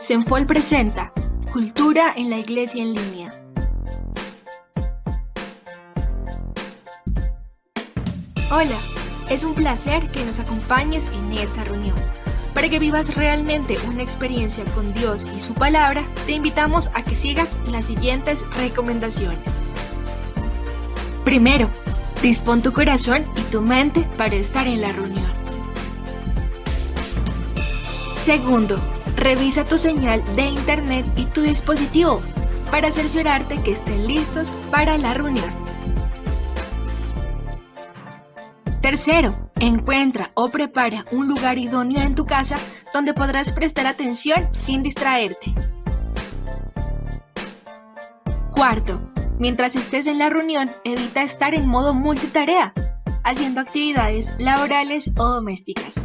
Zenfol presenta Cultura en la Iglesia en Línea. Hola, es un placer que nos acompañes en esta reunión. Para que vivas realmente una experiencia con Dios y su palabra, te invitamos a que sigas las siguientes recomendaciones. Primero, dispón tu corazón y tu mente para estar en la reunión. Segundo, revisa tu señal de internet y tu dispositivo para cerciorarte que estén listos para la reunión. Tercero, encuentra o prepara un lugar idóneo en tu casa donde podrás prestar atención sin distraerte. Cuarto, mientras estés en la reunión, evita estar en modo multitarea, haciendo actividades laborales o domésticas.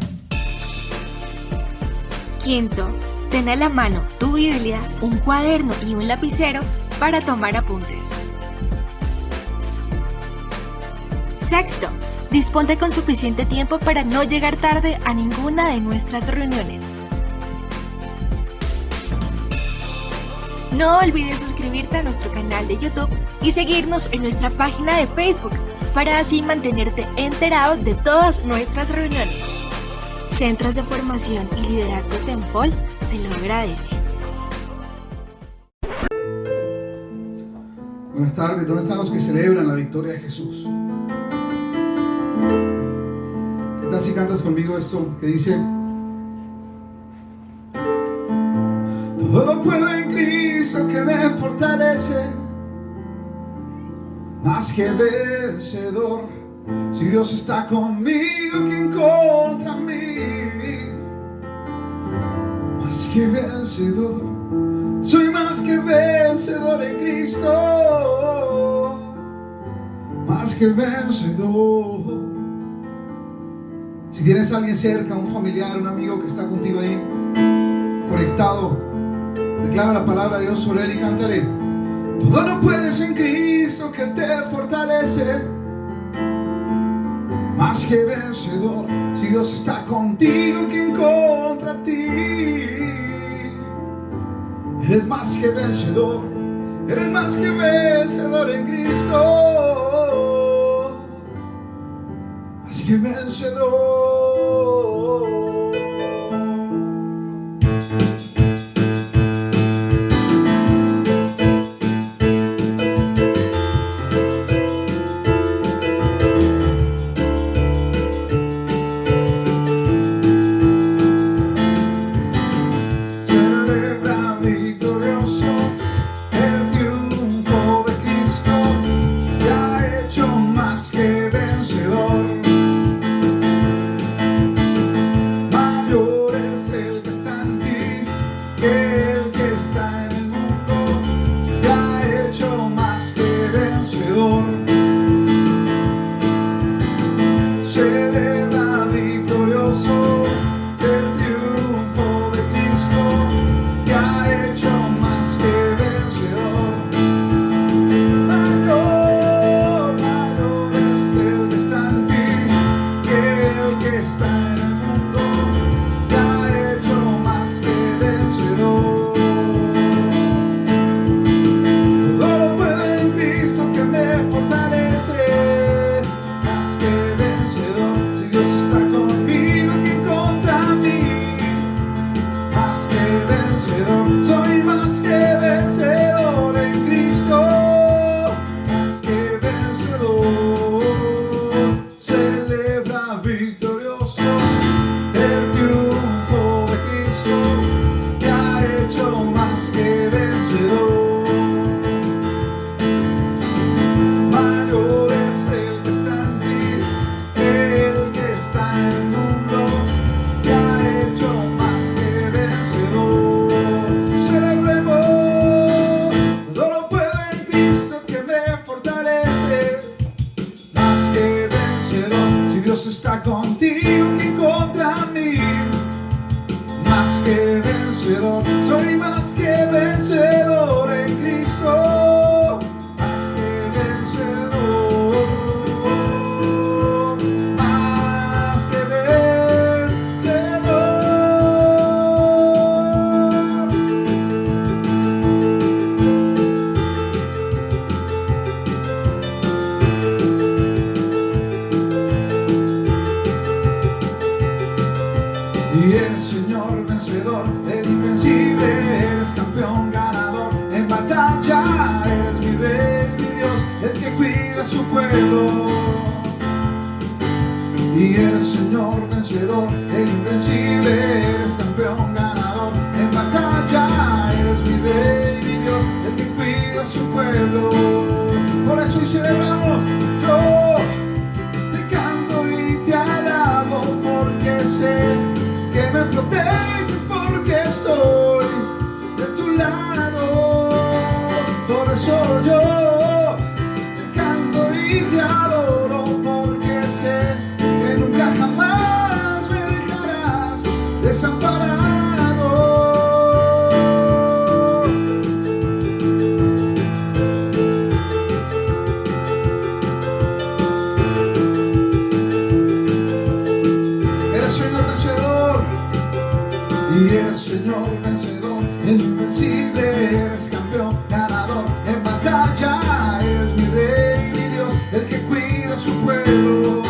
Quinto, ten a la mano tu Biblia, un cuaderno y un lapicero para tomar apuntes. Sexto, disponte con suficiente tiempo para no llegar tarde a ninguna de nuestras reuniones. No olvides suscribirte a nuestro canal de YouTube y seguirnos en nuestra página de Facebook para así mantenerte enterado de todas nuestras reuniones. Centros de Formación y Liderazgo Zenfol te lo agradecen. Buenas tardes, ¿dónde están los que celebran la victoria de Jesús? ¿Qué tal si cantas conmigo esto que dice: todo lo puedo en Cristo que me fortalece, más que vencedor? Si Dios está conmigo, ¿quién contra mí? Más que vencedor, soy más que vencedor en Cristo, más que vencedor. Si tienes a alguien cerca, un familiar, un amigo que está contigo ahí, conectado, declara la palabra de Dios sobre él y cántale: todo lo puedes en Cristo que te fortalece, más que vencedor. Si Dios está contigo, ¿quién contra ti? Eres más que vencedor, eres más que vencedor en Cristo, más que vencedor. Señor vencedor, el invencible, eres campeón ganador en batalla, eres mi rey, mi Dios, el que cuida a su pueblo. Por eso hoy celebramos, yo te canto y te alabo, porque sé que me proteges, porque estoy de tu lado. Por eso yo te canto y te adoro, porque sé que nunca jamás me dejarás desamparado. Eres Señor vencedor, y eres Señor vencedor, el invencible, eres campeón ganador en batalla, eres mi rey, mi Dios, el que cuida a su pueblo.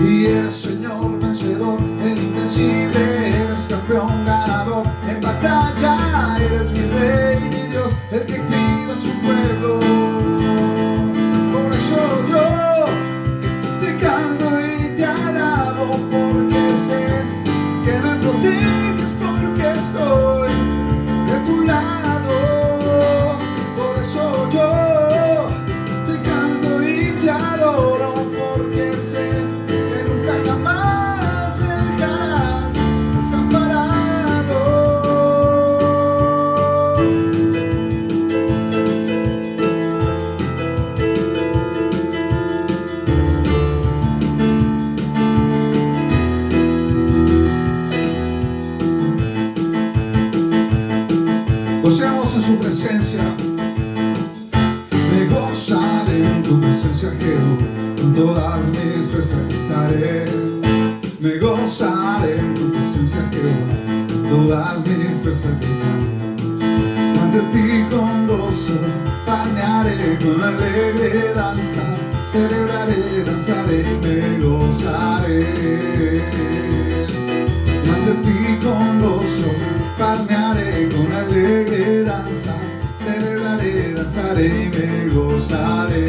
Y eres Señor vencedor, el invencible, eres campeón ganador en batalla, eres mi rey, mi Dios, el que cuida a su pueblo. Por eso yo te canto y te alabo, porque sé que me proteges, porque estoy de tu lado. Por eso yo te canto y te adoro, porque sé que nunca jamás me dejarás desamparado. Gocemos en su presencia, me gozaré en tu presencia, Jehová, con todas mis fuerzas cantaré. Me gozaré en tu presencia, Jehová, con todas mis fuerzas cantaré. Ante ti con gozo, palmearé con alegre danza, celebraré, danzaré y me gozaré. Ante ti con gozo, palmearé con alegre danza, celebraré, danzaré y me gozaré.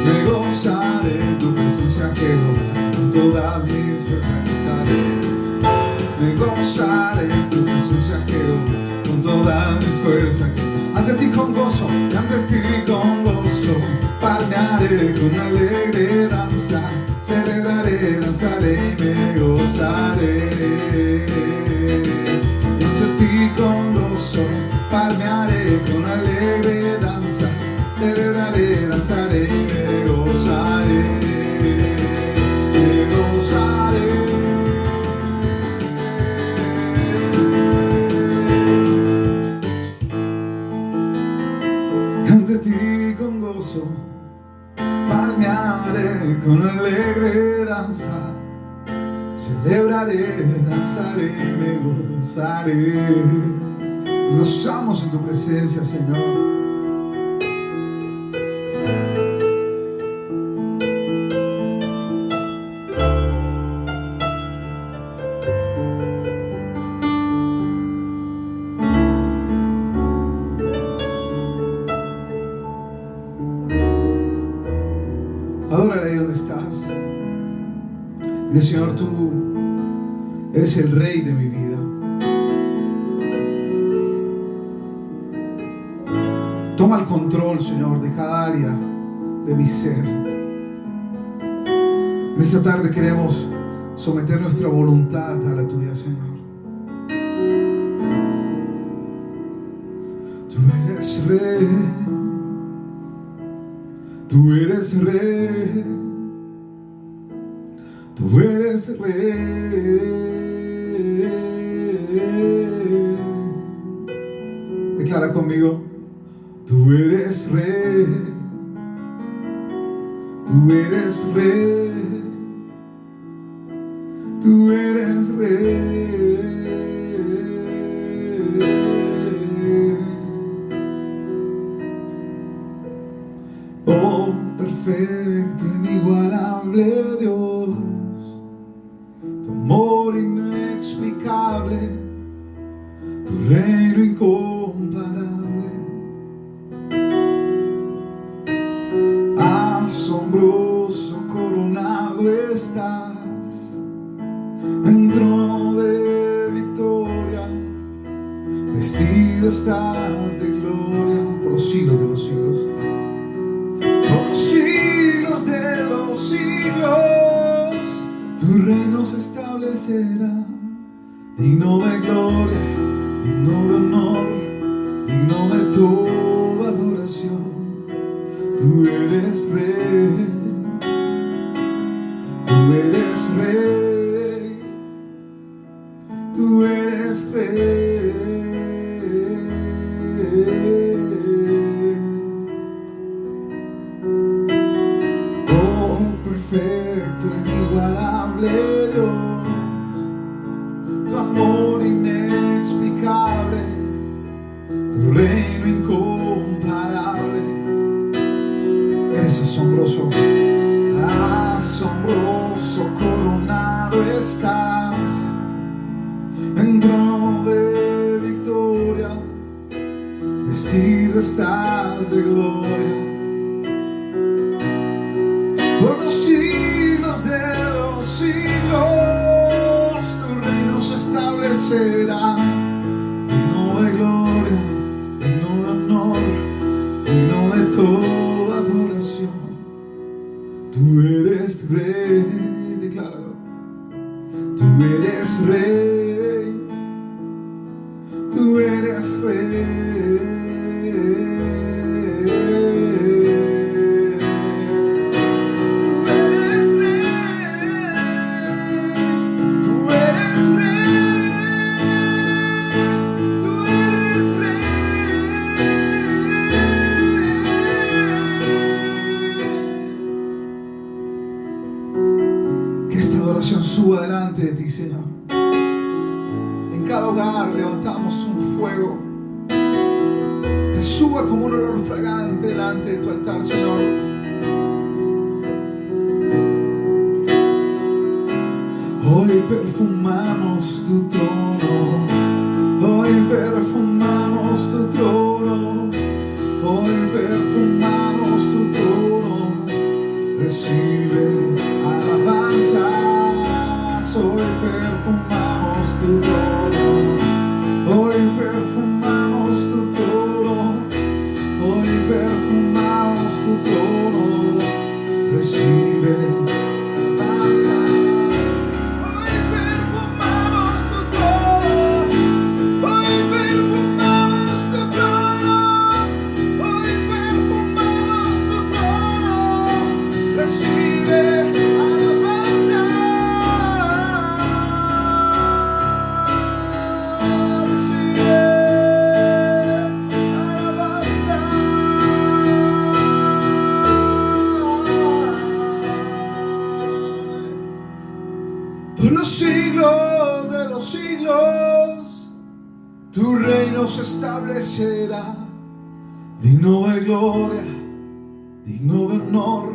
Me gozaré en tu presencia, Jehová, con todas mis fuerzas cantaré. Me gozaré en tu presencia, Jehová, con todas mis fuerzas. Ante ti con gozo, ante ti con gozo, palmearé con alegre danza, celebraré, danzaré y me gozaré. Ante ti con gozo, palmearé con alegre danza, celebraré, danzaré y me gozaré. Me gozaré. Ante ti con gozo, palmearé con alegre danza, celebraré, danzaré y me gozaré. Nos gozamos en tu presencia, Señor. Adórale ahí donde estás. Dile: Señor, tú eres el Rey de mi vida. Toma el control, Señor, de cada área de mi ser. En esta tarde queremos someter nuestra voluntad a la tuya, Señor. Tú eres Rey. Tú eres Rey, tú eres Rey. Declara conmigo: tú eres Rey, tú eres Rey, tú eres Rey. Oh, perfecto, inigualable Dios, tu amor inexplicable, tu reino incomparable, asombroso En trono de victoria, vestido estás de gloria por los siglos de los siglos. Por los siglos de los siglos, tu reino se establecerá. Digno de gloria, digno de honor, digno de toda adoración. Tú eres rey, tú eres rey, tú eres rey. Oh, perfecto, inigualable Dios, tu amor inexplicable, tu reino incomparable. Eres asombroso, asombroso, coronado estás en trono de victoria, vestido estás de gloria. Por los siglos de los siglos, tu reino se establecerá. Digno de gloria, digno de honor, digno de toda adoración. Tú eres rey, decláralo. Tú eres rey, tú eres rey. Suba delante de ti, Señor. En cada hogar levantamos un fuego que suba como un olor fragante delante de tu altar, Señor. Hoy perfumamos tu trono, hoy perfumamos tu trono, hoy perfumamos tu trono. Recibe alabanza. Hoy perfumamos tu trono, hoy perfumamos tu trono, hoy perfumamos tu trono. Recibe alabanza. Hoy perfumamos tu trono, hoy perfumamos tu trono, hoy perfumamos tu trono. Recibe alabanza. Por los siglos de los siglos, tu reino se establecerá. Digno de gloria, digno de honor,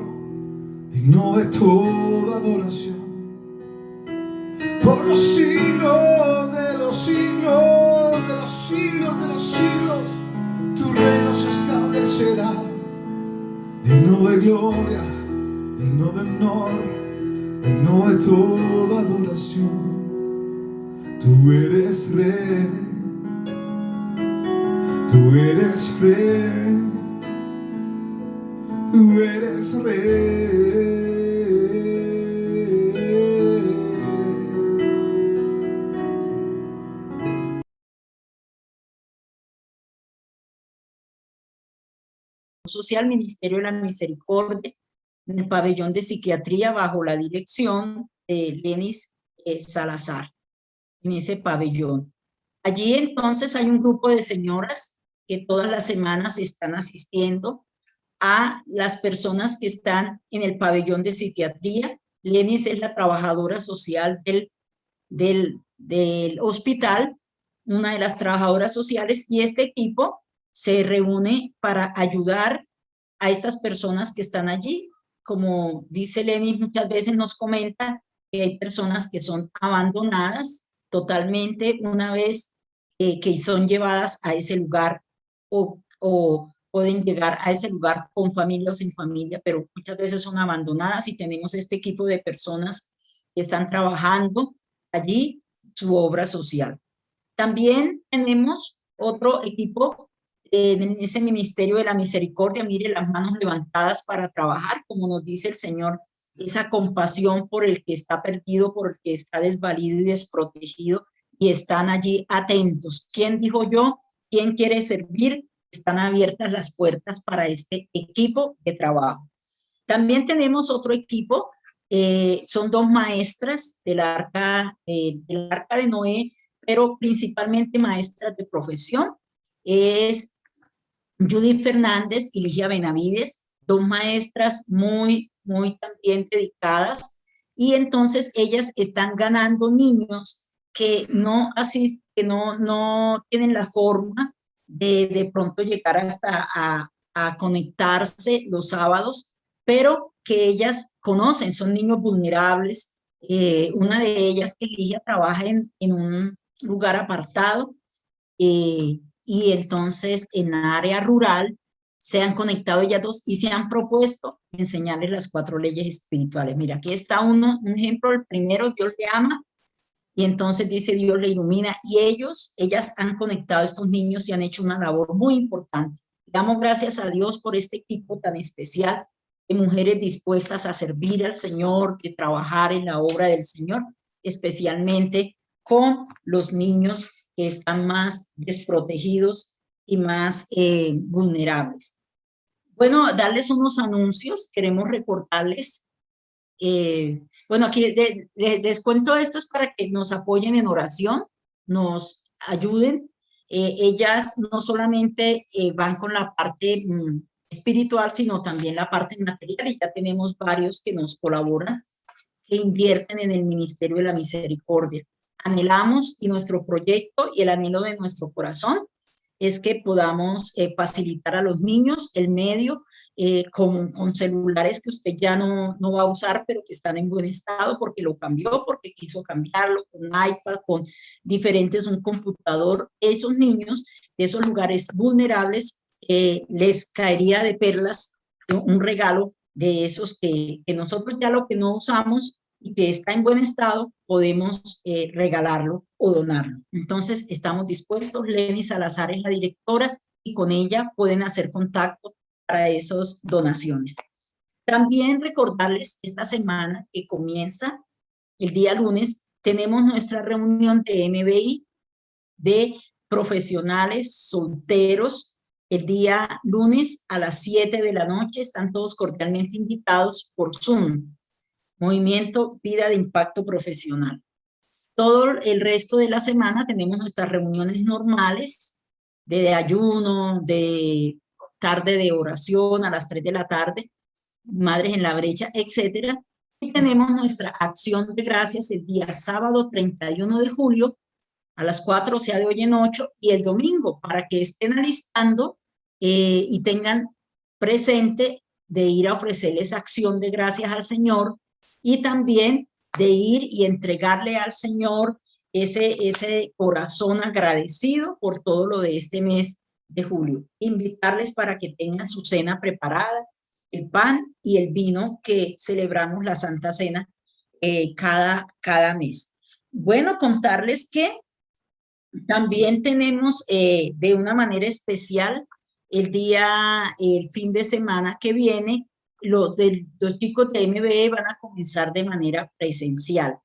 digno de toda adoración. Por los siglos de los siglos, de los siglos de los siglos, tu reino se establecerá. Digno de gloria, digno de honor, digno de toda adoración. Tú eres rey, tú eres rey, tú eres rey. Social Ministerio de la Misericordia, en el pabellón de psiquiatría bajo la dirección de Lenis Salazar, en ese pabellón. Allí entonces hay un grupo de señoras que todas las semanas están asistiendo a las personas que están en el pabellón de psiquiatría. Lenis es la trabajadora social del hospital, una de las trabajadoras sociales, y este equipo se reúne para ayudar a estas personas que están allí. Como dice Lenis, muchas veces nos comenta que hay personas que son abandonadas totalmente una vez que son llevadas a ese lugar o pueden llegar a ese lugar con familia o sin familia, pero muchas veces son abandonadas, y tenemos este equipo de personas que están trabajando allí su obra social. También tenemos otro equipo en ese ministerio de la misericordia. Mire, las manos levantadas para trabajar, como nos dice el Señor, esa compasión por el que está perdido, por el que está desvalido y desprotegido, y están allí atentos. ¿Quién dijo yo? ¿Quién quiere servir? Están abiertas las puertas para este equipo de trabajo. También tenemos otro equipo, son dos maestras del arca de Noé, pero principalmente maestras de profesión. Es Judy Fernández y Ligia Benavides, dos maestras muy también dedicadas, y entonces ellas están ganando niños que no asisten, que no tienen la forma de pronto llegar hasta a conectarse los sábados, pero que ellas conocen, son niños vulnerables. Una de ellas, que Ligia, trabaja en un lugar apartado, y entonces en la área rural se han conectado ellas dos y se han propuesto enseñarles las 4 leyes espirituales. Mira, aquí está un ejemplo. El primero: Dios le ama, y entonces dice Dios le ilumina, y ellas han conectado a estos niños y han hecho una labor muy importante. Damos gracias a Dios por este equipo tan especial de mujeres dispuestas a servir al Señor, de trabajar en la obra del Señor, especialmente con los niños que están más desprotegidos y más vulnerables. Bueno, darles unos anuncios. Queremos recordarles. Bueno, aquí les cuento esto es para que nos apoyen en oración, nos ayuden. Ellas no solamente van con la parte espiritual, sino también la parte material, y ya tenemos varios que nos colaboran, que invierten en el Ministerio de la Misericordia. Anhelamos, y nuestro proyecto y el anhelo de nuestro corazón es que podamos facilitar a los niños el medio con celulares que usted ya no va a usar, pero que están en buen estado porque lo cambió, porque quiso cambiarlo, con iPad, con diferentes, un computador. Esos niños de esos lugares vulnerables les caería de perlas un regalo de esos que nosotros ya lo que no usamos y que está en buen estado, podemos regalarlo o donarlo. Entonces, estamos dispuestos. Lenny Salazar es la directora y con ella pueden hacer contacto para esas donaciones. También recordarles, esta semana que comienza el día lunes, tenemos nuestra reunión de MBI de profesionales solteros. El día lunes a las 7 de la noche están todos cordialmente invitados por Zoom. Movimiento Vida de Impacto Profesional. Todo el resto de la semana tenemos nuestras reuniones normales de ayuno, de tarde de oración a las 3 de la tarde, Madres en la Brecha, etcétera. Y tenemos nuestra acción de gracias el día sábado 31 de julio a las 4, o sea, de hoy en 8, y el domingo, para que estén alistando y tengan presente de ir a ofrecerles acción de gracias al Señor, y también de ir y entregarle al Señor ese corazón agradecido por todo lo de este mes de julio. Invitarles para que tengan su cena preparada, el pan y el vino que celebramos la Santa Cena cada mes. Bueno, contarles que también tenemos de una manera especial el fin de semana que viene, los chicos de MBE van a comenzar de manera presencial.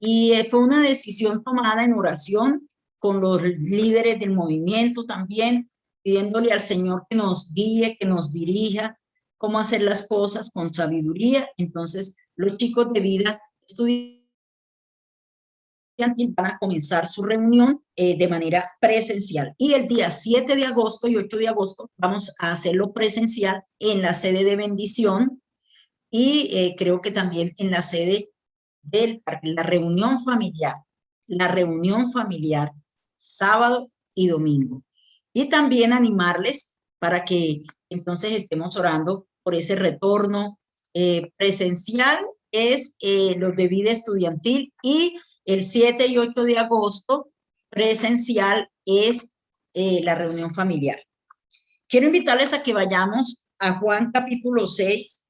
Y fue una decisión tomada en oración con los líderes del movimiento también, pidiéndole al Señor que nos guíe, que nos dirija, cómo hacer las cosas con sabiduría. Entonces, los chicos de vida estudiantil van a comenzar su reunión de manera presencial. Y el día 7 de agosto y 8 de agosto vamos a hacerlo presencial en la sede de Bendición, y creo que también en la sede de la reunión familiar, sábado y domingo. Y también animarles para que entonces estemos orando por ese retorno presencial. Es los de vida estudiantil, y el 7 y 8 de agosto presencial es la reunión familiar. Quiero invitarles a que vayamos a Juan capítulo 6,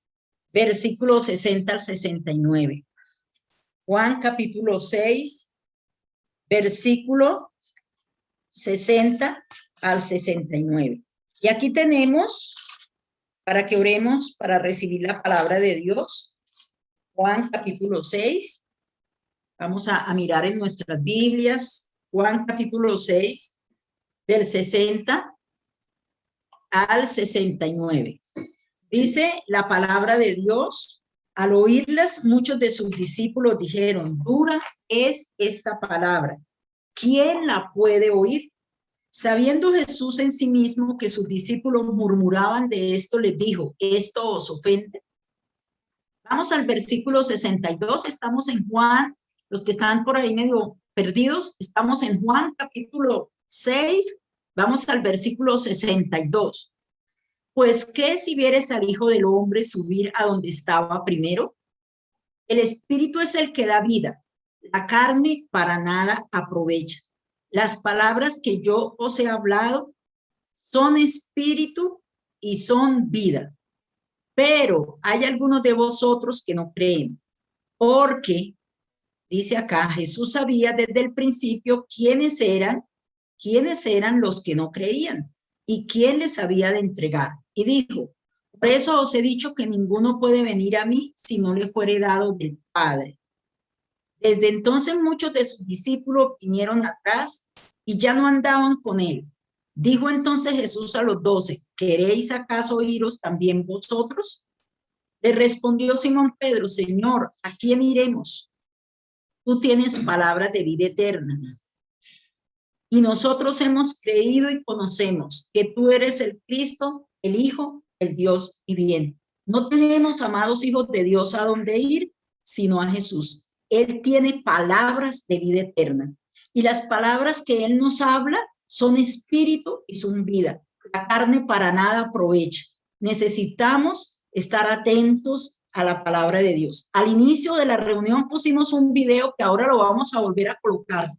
versículos 60 al 69. Juan capítulo 6, versículo 60 al 69. Y aquí tenemos, para que oremos, para recibir la palabra de Dios, Juan capítulo 6. Vamos a mirar en nuestras Biblias, Juan capítulo 6, del 60 al 69. Dice la palabra de Dios: al oírlas, muchos de sus discípulos dijeron, dura es esta palabra, ¿quién la puede oír? Sabiendo Jesús en sí mismo que sus discípulos murmuraban de esto, les dijo, ¿esto os ofende? Vamos al versículo 62, estamos en Juan, los que están por ahí medio perdidos, estamos en Juan capítulo 6, vamos al versículo 62. Pues, ¿qué si vieres al Hijo del Hombre subir a donde estaba primero? El Espíritu es el que da vida, la carne para nada aprovecha. Las palabras que yo os he hablado son espíritu y son vida. Pero hay algunos de vosotros que no creen, porque, dice acá, Jesús sabía desde el principio quiénes eran los que no creían y quién les había de entregar. Y dijo, por eso os he dicho que ninguno puede venir a mí si no le fuere dado del Padre. Desde entonces muchos de sus discípulos vinieron atrás y ya no andaban con él. Dijo entonces Jesús a los 12, ¿queréis acaso iros también vosotros? Le respondió Simón Pedro, Señor, ¿a quién iremos? Tú tienes palabras de vida eterna. Y nosotros hemos creído y conocemos que tú eres el Cristo, el Hijo, el Dios viviente. No tenemos, amados hijos de Dios, a dónde ir, sino a Jesús. Él tiene palabras de vida eterna. Y las palabras que Él nos habla son espíritu y son vida. La carne para nada aprovecha. Necesitamos estar atentos a la palabra de Dios. Al inicio de la reunión pusimos un video que ahora lo vamos a volver a colocar,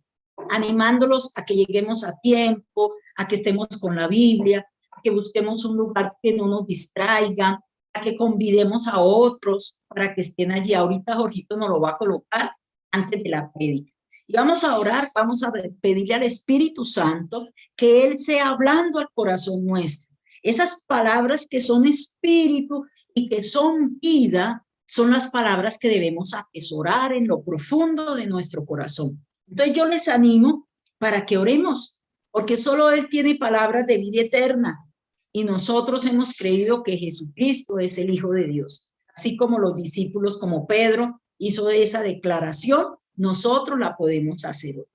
animándolos a que lleguemos a tiempo, a que estemos con la Biblia, a que busquemos un lugar que no nos distraiga, a que convidemos a otros para que estén allí. Ahorita Jorgito nos lo va a colocar antes de la prédica. Y vamos a orar, vamos a pedirle al Espíritu Santo que Él sea hablando al corazón nuestro. Esas palabras que son espíritu y que son vida, son las palabras que debemos atesorar en lo profundo de nuestro corazón. Entonces yo les animo para que oremos, porque solo Él tiene palabras de vida eterna y nosotros hemos creído que Jesucristo es el Hijo de Dios. Así como los discípulos, como Pedro hizo esa declaración, nosotros la podemos hacer hoy.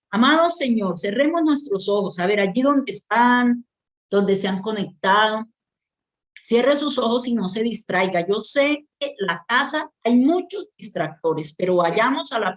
Amado Señor, cerremos nuestros ojos, a ver, allí donde están, donde se han conectado, cierre sus ojos y no se distraiga. Yo sé que en la casa hay muchos distractores, pero vayamos a la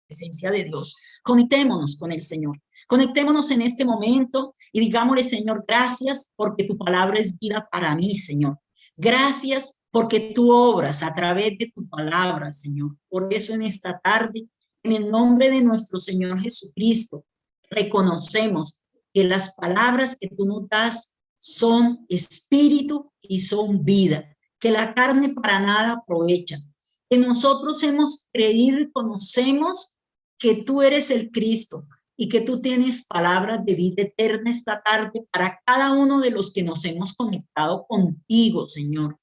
presencia de Dios. Conectémonos con el Señor. Conectémonos en este momento y digámosle, Señor, gracias porque tu palabra es vida para mí, Señor. Gracias porque tú obras a través de tu palabra, Señor. Por eso en esta tarde, en el nombre de nuestro Señor Jesucristo, reconocemos que las palabras que tú nos das son espíritu y son vida, que la carne para nada aprovecha, que nosotros hemos creído y conocemos que tú eres el Cristo y que tú tienes palabras de vida eterna esta tarde para cada uno de los que nos hemos conectado contigo, Señor.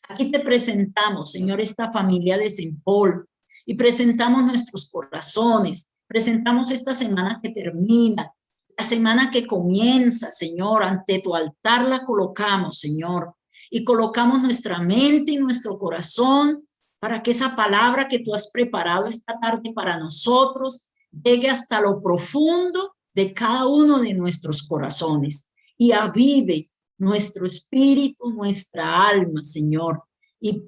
Aquí te presentamos, Señor, esta familia de Saint Paul y presentamos nuestros corazones, presentamos esta semana que termina, la semana que comienza, Señor, ante tu altar la colocamos, Señor, y colocamos nuestra mente y nuestro corazón para que esa palabra que tú has preparado esta tarde para nosotros llegue hasta lo profundo de cada uno de nuestros corazones y avive nuestro espíritu, nuestra alma, Señor, y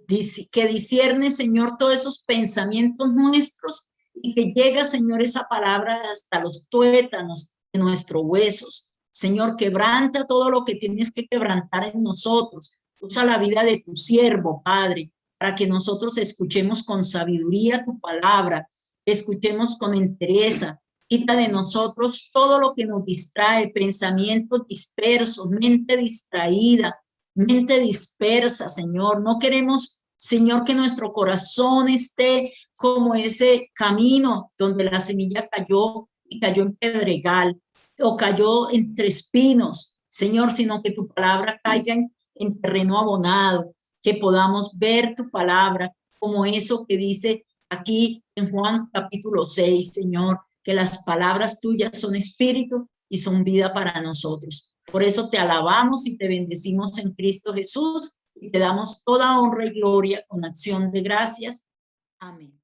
que discierne, Señor, todos esos pensamientos nuestros y que llega, Señor, esa palabra hasta los tuétanos de nuestros huesos. Señor, quebranta todo lo que tienes que quebrantar en nosotros. Usa la vida de tu siervo, Padre, para que nosotros escuchemos con sabiduría tu palabra, escuchemos con entereza. Quita de nosotros todo lo que nos distrae, pensamientos dispersos, mente distraída, mente dispersa, Señor. No queremos, Señor, que nuestro corazón esté como ese camino donde la semilla cayó y cayó en pedregal o cayó entre espinos, Señor, sino que tu palabra caiga en terreno abonado, que podamos ver tu palabra como eso que dice aquí en Juan capítulo 6, Señor, que las palabras tuyas son espíritu y son vida para nosotros. Por eso te alabamos y te bendecimos en Cristo Jesús y te damos toda honra y gloria con acción de gracias. Amén.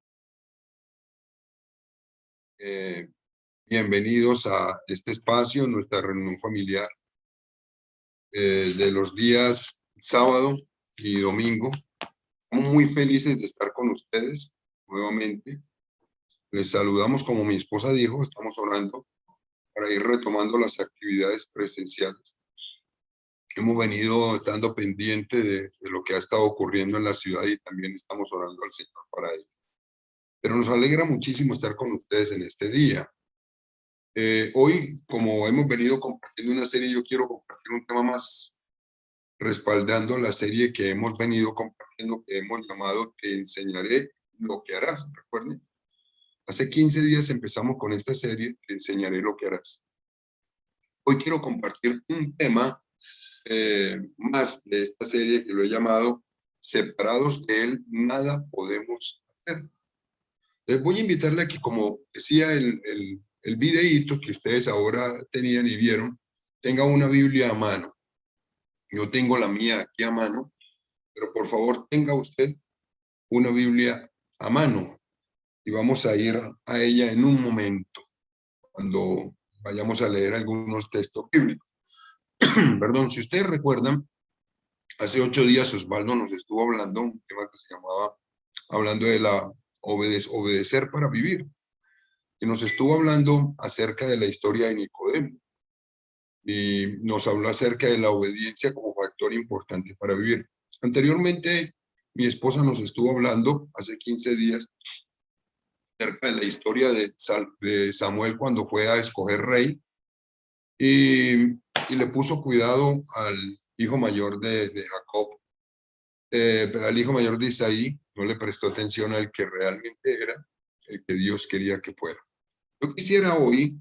Bienvenidos a este espacio, nuestra reunión familiar de los días sábado y domingo. Estamos muy felices de estar con ustedes nuevamente. Les saludamos, como mi esposa dijo, estamos orando para ir retomando las actividades presenciales. Hemos venido estando pendientes de lo que ha estado ocurriendo en la ciudad y también estamos orando al Señor para ello. Pero nos alegra muchísimo estar con ustedes en este día. Hoy, como hemos venido compartiendo una serie, yo quiero compartir un tema más respaldando la serie que hemos venido compartiendo, que hemos llamado Te enseñaré lo que harás. Recuerden, hace 15 días empezamos con esta serie, Te enseñaré lo que harás. Hoy quiero compartir un tema más de esta serie que lo he llamado Separados de Él, nada podemos hacer. Les voy a invitarle a que, como decía el videíto que ustedes ahora tenían y vieron, tenga una Biblia a mano. Yo tengo la mía aquí a mano, pero por favor tenga usted una Biblia a mano y vamos a ir a ella en un momento, cuando vayamos a leer algunos textos bíblicos. Perdón, si ustedes recuerdan, hace 8 días Osvaldo nos estuvo hablando un tema que se llamaba, hablando de la obedecer para vivir, y nos estuvo hablando acerca de la historia de Nicodemo, y nos habló acerca de la obediencia como factor importante para vivir. Anteriormente, mi esposa nos estuvo hablando hace 15 días acerca de la historia de Samuel cuando fue a escoger rey, y le puso cuidado al hijo mayor de Jacob, al hijo mayor de Isaí. No le prestó atención al que realmente era el que Dios quería que fuera. Yo quisiera hoy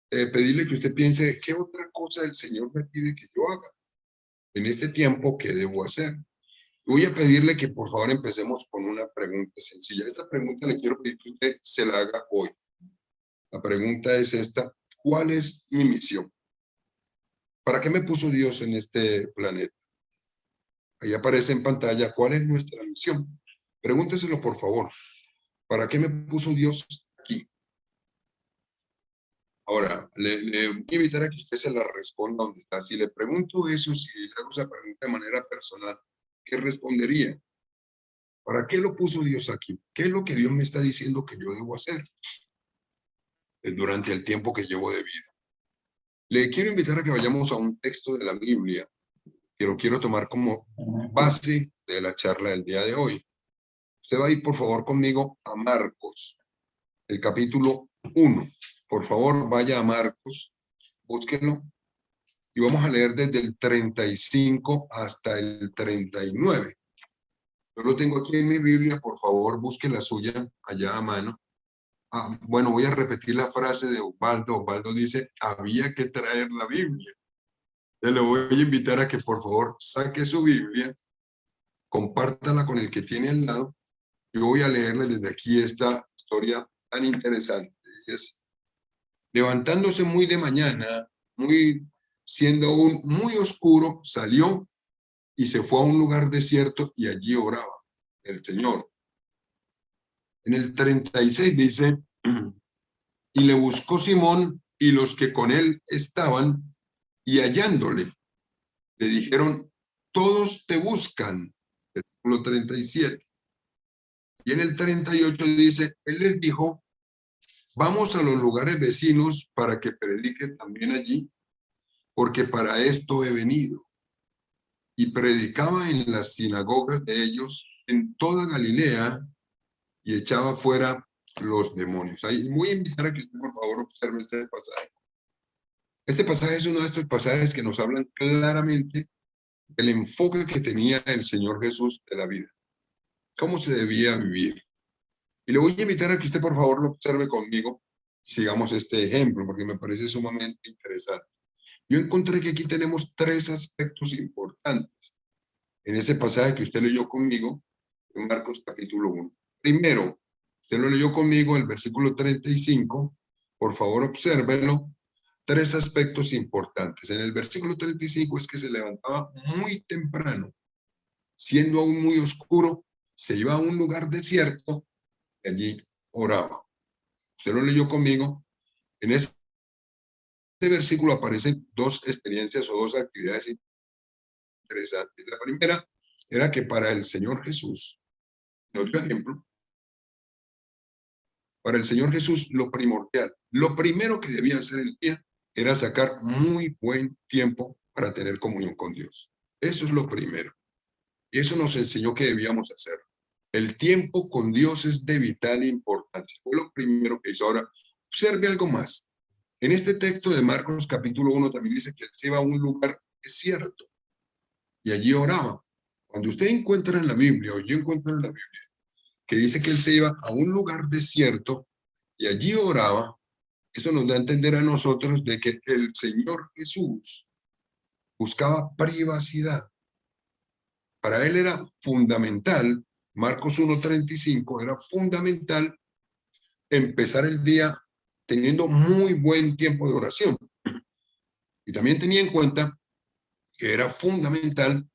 pedirle que usted piense, ¿qué otra cosa el Señor me pide que yo haga en este tiempo? ¿Qué debo hacer? Voy a pedirle que por favor empecemos con una pregunta sencilla. Esta pregunta le quiero pedir que usted se la haga hoy. La pregunta es esta: ¿cuál es mi misión? ¿Para qué me puso Dios en este planeta? Ahí aparece en pantalla cuál es nuestra misión. Pregúnteselo por favor. ¿Para qué me puso Dios aquí? Ahora, le voy a invitar a que usted se la responda donde está. Si le pregunto eso, si le hago esa pregunta de manera personal, ¿qué respondería? ¿Para qué lo puso Dios aquí? ¿Qué es lo que Dios me está diciendo que yo debo hacer durante el tiempo que llevo de vida? Le quiero invitar a que vayamos a un texto de la Biblia, que lo quiero tomar como base de la charla del día de hoy. Usted va a ir, por favor, conmigo a Marcos, el capítulo 1. Por favor, vaya a Marcos, búsquenlo, y vamos a leer desde el 35 hasta el 39. Yo lo tengo aquí en mi Biblia, por favor, busque la suya allá a mano. Bueno, voy a repetir la frase de Osvaldo. Osvaldo dice, había que traer la Biblia. Le voy a invitar a que por favor saque su Biblia, compártala con el que tiene al lado. Yo voy a leerle desde aquí esta historia tan interesante. Dice así: levantándose muy de mañana, siendo aún muy oscuro, salió y se fue a un lugar desierto y allí oraba el Señor. En el 36 dice, y le buscó Simón y los que con él estaban, y hallándole, le dijeron, todos te buscan. Versículo 37. Y en el 38 dice, él les dijo, vamos a los lugares vecinos para que predique también allí, porque para esto he venido. Y predicaba en las sinagogas de ellos en toda Galilea y echaba fuera los demonios. Ahí voy a invitar a que usted por favor observe este pasaje. Este pasaje es uno de estos pasajes que nos hablan claramente del enfoque que tenía el Señor Jesús de la vida. ¿Cómo se debía vivir? Y le voy a invitar a que usted, por favor, lo observe conmigo y sigamos este ejemplo, porque me parece sumamente interesante. Yo encontré que aquí tenemos tres aspectos importantes en ese pasaje que usted leyó conmigo en Marcos capítulo 1. Primero, usted lo leyó conmigo, el versículo 35. Por favor, obsérvenlo. Tres aspectos importantes. En el versículo 35 es que se levantaba muy temprano, siendo aún muy oscuro, se iba a un lugar desierto y allí oraba. Usted lo leyó conmigo. En este versículo aparecen dos experiencias o dos actividades interesantes. La primera era que para el Señor Jesús, nos dio ejemplo, para el Señor Jesús lo primordial, lo primero que debía hacer el día era sacar muy buen tiempo para tener comunión con Dios. Eso es lo primero. Y eso nos enseñó que debíamos hacer. El tiempo con Dios es de vital importancia. Fue lo primero que hizo. Ahora, observe algo más. En este texto de Marcos capítulo 1 también dice que él se iba a un lugar desierto y allí oraba. Cuando usted encuentra en la Biblia, o yo encuentro en la Biblia, que dice que él se iba a un lugar desierto y allí oraba, eso nos da a entender a nosotros de que el Señor Jesús buscaba privacidad. Para él era fundamental, Marcos 1:35, era fundamental empezar el día teniendo muy buen tiempo de oración. Y también tenía en cuenta que era fundamental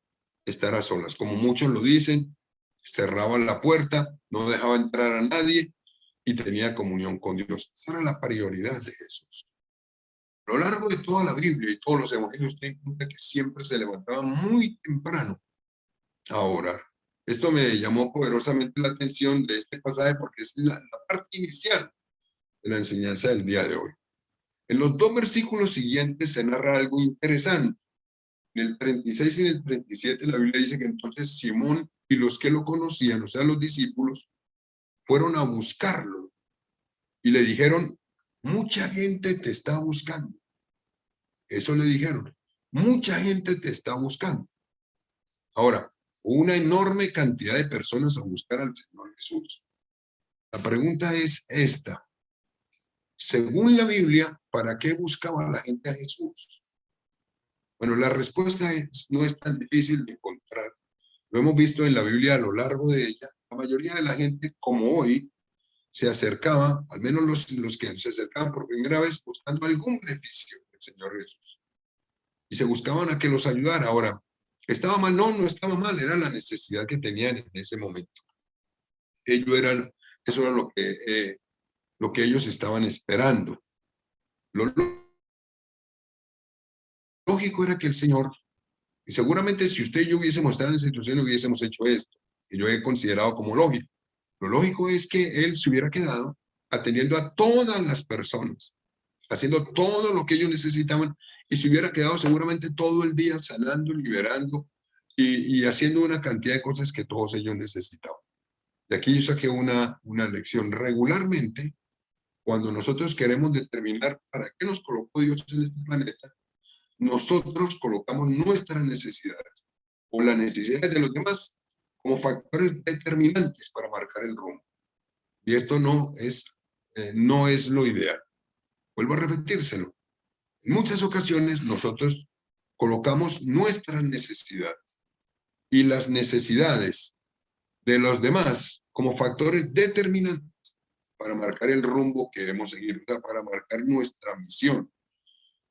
estar a solas. Como muchos lo dicen, cerraban la puerta, no dejaba entrar a nadie y tenía comunión con Dios. Esa era la prioridad de Jesús. A lo largo de toda la Biblia y todos los evangelios, usted encuentra que siempre se levantaba muy temprano a orar. Esto me llamó poderosamente la atención de este pasaje porque es la parte inicial de la enseñanza del día de hoy. En los dos versículos siguientes se narra algo interesante. En el 36 y en el 37 la Biblia dice que entonces Simón y los que lo conocían, o sea, los discípulos, fueron a buscarlo y le dijeron, mucha gente te está buscando. Eso le dijeron, mucha gente te está buscando. Ahora, una enorme cantidad de personas a buscar al Señor Jesús. La pregunta es esta. Según la Biblia, ¿para qué buscaba la gente a Jesús? Bueno, la respuesta no es tan difícil de encontrar. Lo hemos visto en la Biblia a lo largo de ella. La mayoría de la gente, como hoy, se acercaba, al menos los que se acercaban por primera vez, buscando algún beneficio del Señor Jesús. Y se buscaban a que los ayudara. Ahora, ¿estaba mal? No, no estaba mal. Era la necesidad que tenían en ese momento. Eso era lo que ellos estaban esperando. Lo lógico era que el Señor, y seguramente si usted y yo hubiésemos estado en esa situación, hubiésemos hecho esto, que yo he considerado como lógico. Lo lógico es que Él se hubiera quedado atendiendo a todas las personas, haciendo todo lo que ellos necesitaban, y se hubiera quedado seguramente todo el día sanando, liberando, y haciendo una cantidad de cosas que todos ellos necesitaban. De aquí yo saqué una lección. Regularmente, cuando nosotros queremos determinar para qué nos colocó Dios en este planeta, nosotros colocamos nuestras necesidades o las necesidades de los demás como factores determinantes para marcar el rumbo. Y esto no es lo ideal. Vuelvo a repetírselo. En muchas ocasiones nosotros colocamos nuestras necesidades y las necesidades de los demás como factores determinantes para marcar el rumbo que queremos seguir, para marcar nuestra misión.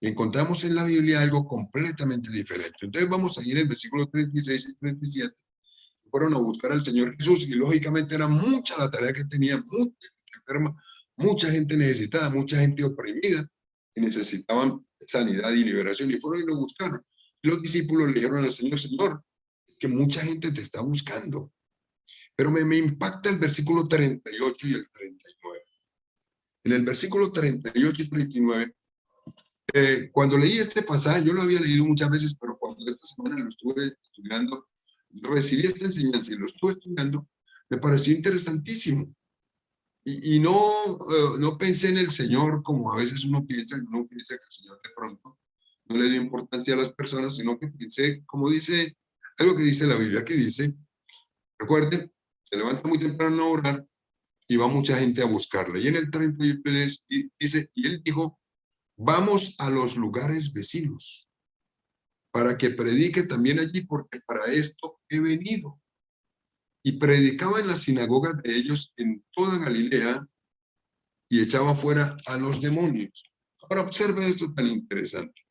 Y encontramos en la Biblia algo completamente diferente. Entonces vamos a ir en el versículo 36 y 37. Fueron a buscar al Señor Jesús y lógicamente era mucha la tarea que tenían, mucha gente enferma, mucha gente necesitada, mucha gente oprimida que necesitaban sanidad y liberación, y fueron y lo buscaron. Y los discípulos le dijeron al Señor, Señor, es que mucha gente te está buscando. Pero me impacta el versículo 38 y el 39. En el versículo 38 y 39, cuando leí este pasaje, yo lo había leído muchas veces, pero cuando esta semana lo estuve estudiando, recibí esta enseñanza y lo estuve estudiando, me pareció interesantísimo. Y no pensé en el Señor como a veces uno piensa que el Señor de pronto no le dio importancia a las personas, sino que pensé, como dice, algo que dice la Biblia, que dice, recuerden, se levanta muy temprano a orar y va mucha gente a buscarla. Y en el 33 dice, y él dijo, vamos a los lugares vecinos para que predique también allí, porque para esto he venido. Y predicaba en las sinagogas de ellos en toda Galilea y echaba fuera a los demonios. Ahora observe esto tan interesante.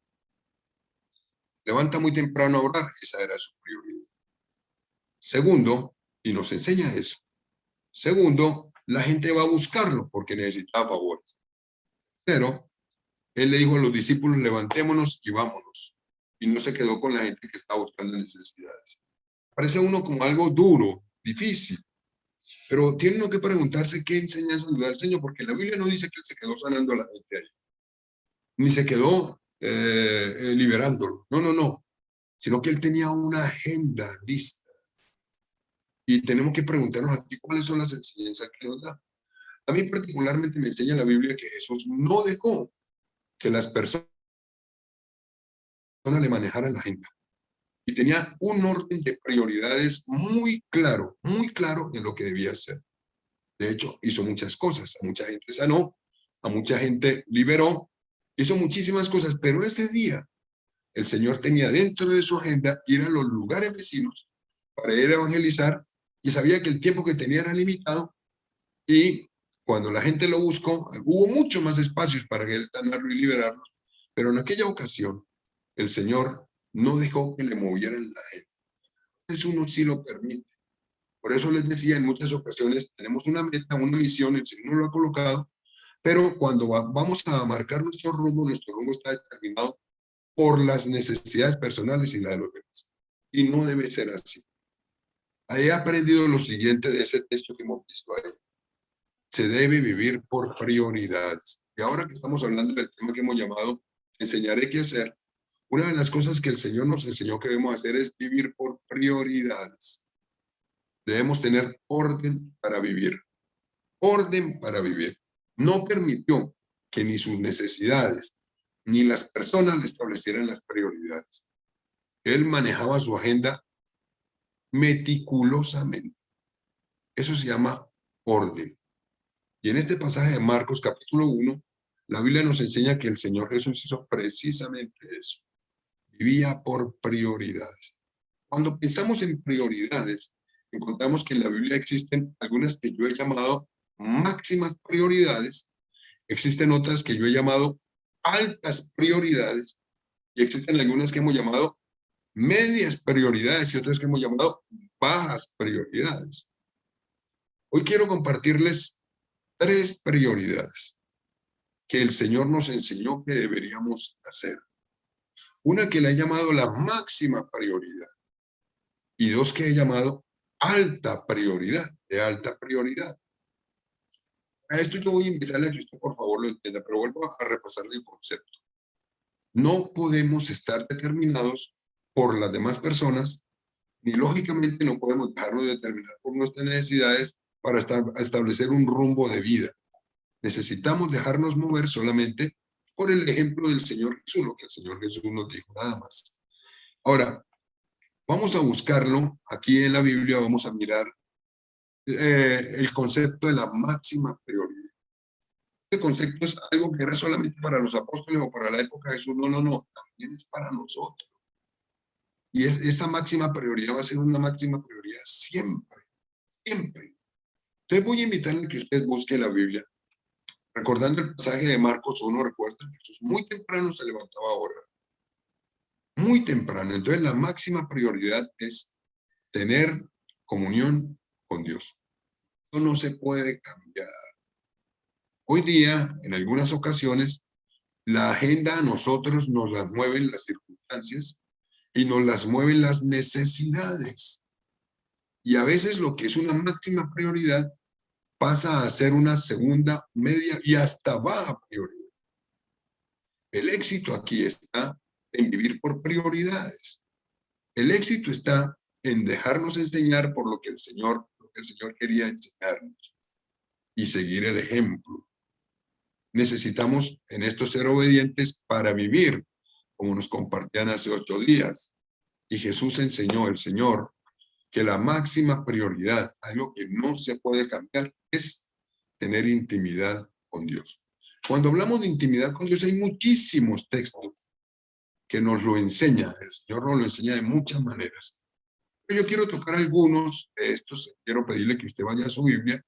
Levanta muy temprano a orar, esa era su prioridad. Segundo, y nos enseña eso. Segundo, la gente va a buscarlo porque necesitaba favores. Pero él le dijo a los discípulos, levantémonos y vámonos. Y no se quedó con la gente que estaba buscando necesidades. Parece a uno como algo duro, difícil. Pero tiene uno que preguntarse qué enseñanza nos da el Señor, porque la Biblia no dice que él se quedó sanando a la gente ahí. Ni se quedó liberándolo. No, no, no. Sino que él tenía una agenda lista. Y tenemos que preguntarnos aquí cuáles son las enseñanzas que nos da. A mí particularmente me enseña la Biblia que Jesús no dejó que las personas le manejaran la agenda. Y tenía un orden de prioridades muy claro en lo que debía hacer. De hecho, hizo muchas cosas. A mucha gente sanó, a mucha gente liberó, hizo muchísimas cosas. Pero ese día, el Señor tenía dentro de su agenda ir a los lugares vecinos para ir a evangelizar y sabía que el tiempo que tenía era limitado y cuando la gente lo buscó, hubo mucho más espacios para que él sanarlo y liberarlo, pero en aquella ocasión el Señor no dejó que le movieran la gente. Entonces uno sí lo permite. Por eso les decía, en muchas ocasiones tenemos una meta, una misión, el Señor nos lo ha colocado, pero cuando vamos a marcar nuestro rumbo está determinado por las necesidades personales y las de los demás. Y no debe ser así. Ahí he aprendido lo siguiente de ese texto que hemos visto ahí. Se debe vivir por prioridades. Y ahora que estamos hablando del tema que hemos llamado enseñaré qué hacer, una de las cosas que el Señor nos enseñó que debemos hacer es vivir por prioridades. Debemos tener orden para vivir. Orden para vivir. No permitió que ni sus necesidades ni las personas le establecieran las prioridades. Él manejaba su agenda meticulosamente. Eso se llama orden. Y en este pasaje de Marcos capítulo 1, la Biblia nos enseña que el Señor Jesús hizo precisamente eso. Vivía por prioridades. Cuando pensamos en prioridades, encontramos que en la Biblia existen algunas que yo he llamado máximas prioridades, existen otras que yo he llamado altas prioridades, y existen algunas que hemos llamado medias prioridades y otras que hemos llamado bajas prioridades. Hoy quiero compartirles 3 prioridades que el Señor nos enseñó que deberíamos hacer. Una que le he llamado la máxima prioridad y 2 que he llamado alta prioridad, de alta prioridad. A esto yo voy a invitarle a que usted por favor lo entienda, pero vuelvo a repasarle el concepto. No podemos estar determinados por las demás personas, ni lógicamente no podemos dejarnos determinar por nuestras necesidades para establecer un rumbo de vida. Necesitamos dejarnos mover solamente por el ejemplo del Señor Jesús, lo que el Señor Jesús nos dijo, nada más. Ahora, vamos a buscarlo aquí en la Biblia, vamos a mirar el concepto de la máxima prioridad. Este concepto es algo que era solamente para los apóstoles o para la época de Jesús. No, no, no, también es para nosotros. Y esa máxima prioridad va a ser una máxima prioridad siempre, siempre. Entonces voy a invitarle a que usted busque la Biblia. Recordando el pasaje de Marcos 1, recuerda que Jesús muy temprano se levantaba a orar. Muy temprano. Entonces la máxima prioridad es tener comunión con Dios. Eso no se puede cambiar. Hoy día, en algunas ocasiones, la agenda a nosotros nos la mueven las circunstancias y nos las mueven las necesidades. Y a veces lo que es una máxima prioridad pasa a ser una segunda, media y hasta baja prioridad. El éxito aquí está en vivir por prioridades. El éxito está en dejarnos enseñar por lo que el Señor quería enseñarnos y seguir el ejemplo. Necesitamos en esto ser obedientes para vivir, como nos compartían hace 8 días. Y Jesús enseñó, el Señor, que la máxima prioridad, algo que no se puede cambiar, es tener intimidad con Dios. Cuando hablamos de intimidad con Dios, hay muchísimos textos que nos lo enseñan. El Señor nos lo enseña de muchas maneras. Pero yo quiero tocar algunos de estos. Quiero pedirle que usted vaya a su Biblia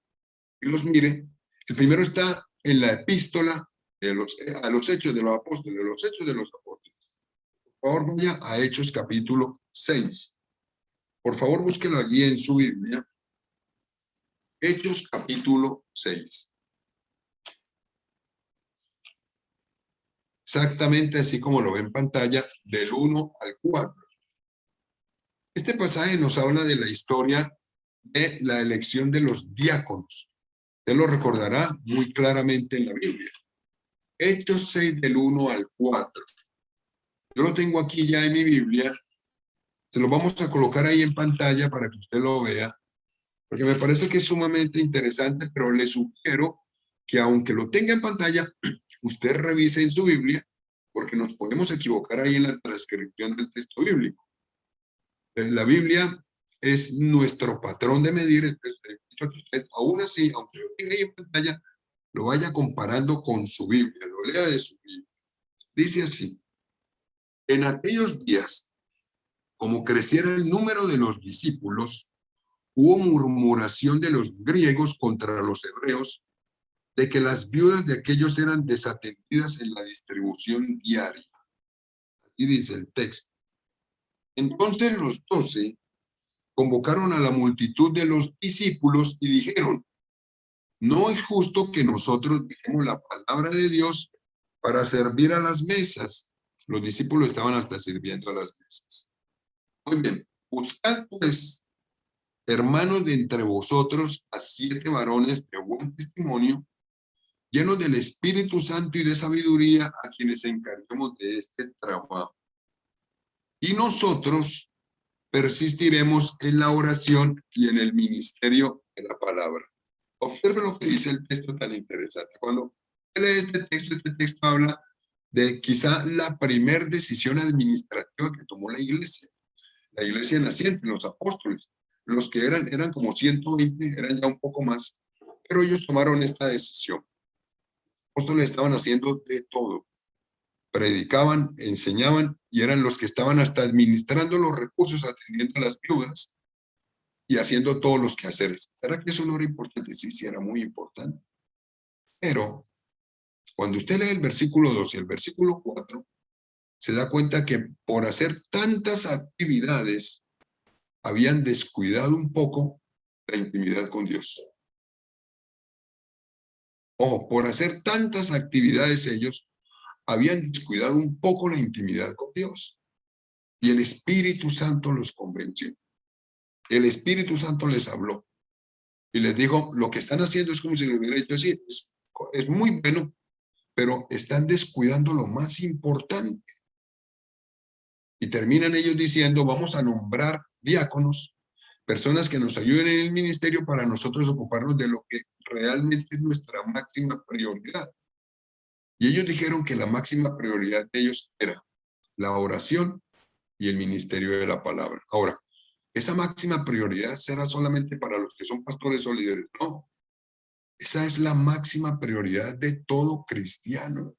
y los mire. El primero está en la epístola a los Hechos de los Apóstoles, los Hechos de los Apóstoles. Por favor, vaya a Hechos capítulo 6. Por favor, búsquelo allí en su Biblia. Hechos capítulo 6. Exactamente así como lo ve en pantalla, del 1 al 4. Este pasaje nos habla de la historia de la elección de los diáconos. Usted lo recordará muy claramente en la Biblia. Hechos 6 del 1 al 4. Yo lo tengo aquí ya en mi Biblia. Se lo vamos a colocar ahí en pantalla para que usted lo vea, porque me parece que es sumamente interesante, pero le sugiero que aunque lo tenga en pantalla, usted revise en su Biblia, porque nos podemos equivocar ahí en la transcripción del texto bíblico. La Biblia es nuestro patrón de medir. Entonces, que usted, aún así, aunque lo tenga ahí en pantalla, lo vaya comparando con su Biblia, lo lea de su Biblia. Dice así: en aquellos días, como creciera el número de los discípulos, hubo murmuración de los griegos contra los hebreos, de que las viudas de aquellos eran desatendidas en la distribución diaria. Así dice el texto. Entonces los 12 convocaron a la multitud de los discípulos y dijeron: no es justo que nosotros dejemos la palabra de Dios para servir a las mesas. Los discípulos estaban hasta sirviendo a las mesas. Muy bien, buscad pues, hermanos de entre vosotros, a 7 varones de buen testimonio, llenos del Espíritu Santo y de sabiduría, a quienes encarguemos de este trabajo. Y nosotros persistiremos en la oración y en el ministerio de la palabra. Observe lo que dice el texto tan interesante. Cuando lee este texto habla de quizá la primer decisión administrativa que tomó la iglesia naciente, los apóstoles. Los que eran como 120, eran ya un poco más, pero ellos tomaron esta decisión. Los apóstoles estaban haciendo de todo. Predicaban, enseñaban, y eran los que estaban hasta administrando los recursos, atendiendo a las viudas y haciendo todos los quehaceres. ¿Será que eso no era importante? Sí, sí, era muy importante. Pero cuando usted lee el versículo 2 y el versículo 4, se da cuenta que por hacer tantas actividades habían descuidado un poco la intimidad con Dios. O por hacer tantas actividades ellos habían descuidado un poco la intimidad con Dios. Y el Espíritu Santo los convenció. El Espíritu Santo les habló y les dijo: lo que están haciendo es como si lo hubiera dicho así, es muy bueno, pero están descuidando lo más importante. Y terminan ellos diciendo: vamos a nombrar diáconos, personas que nos ayuden en el ministerio para nosotros ocuparnos de lo que realmente es nuestra máxima prioridad. Y ellos dijeron que la máxima prioridad de ellos era la oración y el ministerio de la palabra. Ahora, esa máxima prioridad será solamente para los que son pastores o líderes. No, esa es la máxima prioridad de todo cristiano.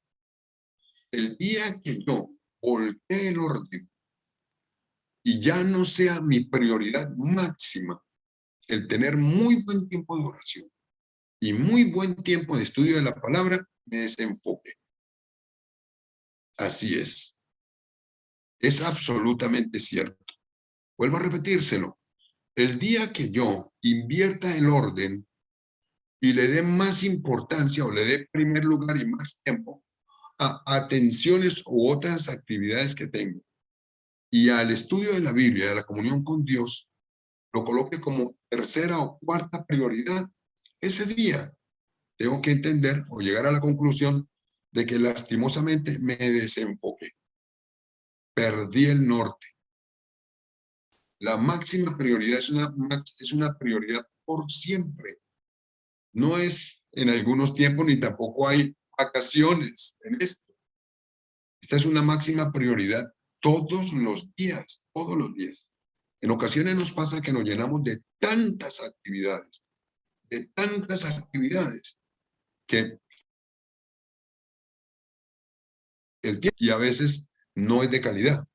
El día que yo voltee el orden y ya no sea mi prioridad máxima el tener muy buen tiempo de oración y muy buen tiempo de estudio de la palabra, me desenfoque. Así es. Es absolutamente cierto. Vuelvo a repetírselo. El día que yo invierta el orden y le dé más importancia o le dé primer lugar y más tiempo a atenciones u otras actividades que tengo y al estudio de la Biblia, de la comunión con Dios, lo coloque como tercera o cuarta prioridad, ese día tengo que entender o llegar a la conclusión de que lastimosamente me desenfoqué. Perdí el norte. La máxima prioridad es una prioridad por siempre. No es en algunos tiempos ni tampoco hay vacaciones en esto. Esta es una máxima prioridad todos los días, todos los días. En ocasiones nos pasa que nos llenamos de tantas actividades, que el tiempo, y a veces no es de calidad.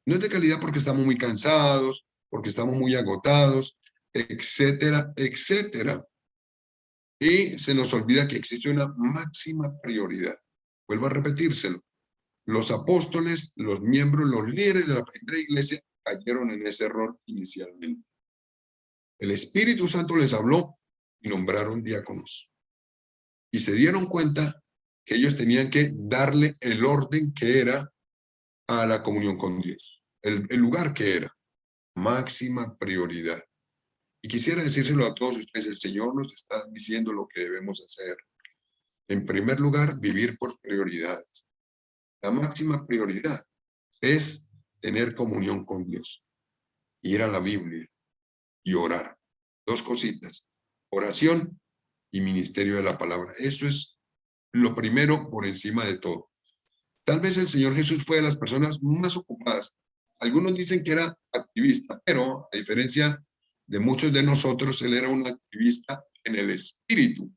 No es de calidad porque estamos muy cansados, porque estamos muy agotados, etcétera, etcétera. Y se nos olvida que existe una máxima prioridad. Vuelvo a repetírselo. Los apóstoles, los miembros, los líderes de la primera iglesia cayeron en ese error inicialmente. El Espíritu Santo les habló y nombraron diáconos. Y se dieron cuenta que ellos tenían que darle el orden que era a la comunión con Dios. El lugar que era. Máxima prioridad. Y quisiera decírselo a todos ustedes, el Señor nos está diciendo lo que debemos hacer. En primer lugar, vivir por prioridades. La máxima prioridad es tener comunión con Dios, ir a la Biblia y orar. Dos cositas, oración y ministerio de la palabra. Eso es lo primero por encima de todo. Tal vez el Señor Jesús fue de las personas más ocupadas. Algunos dicen que era activista, pero a diferencia de muchos de nosotros, él era un activista en el espíritu,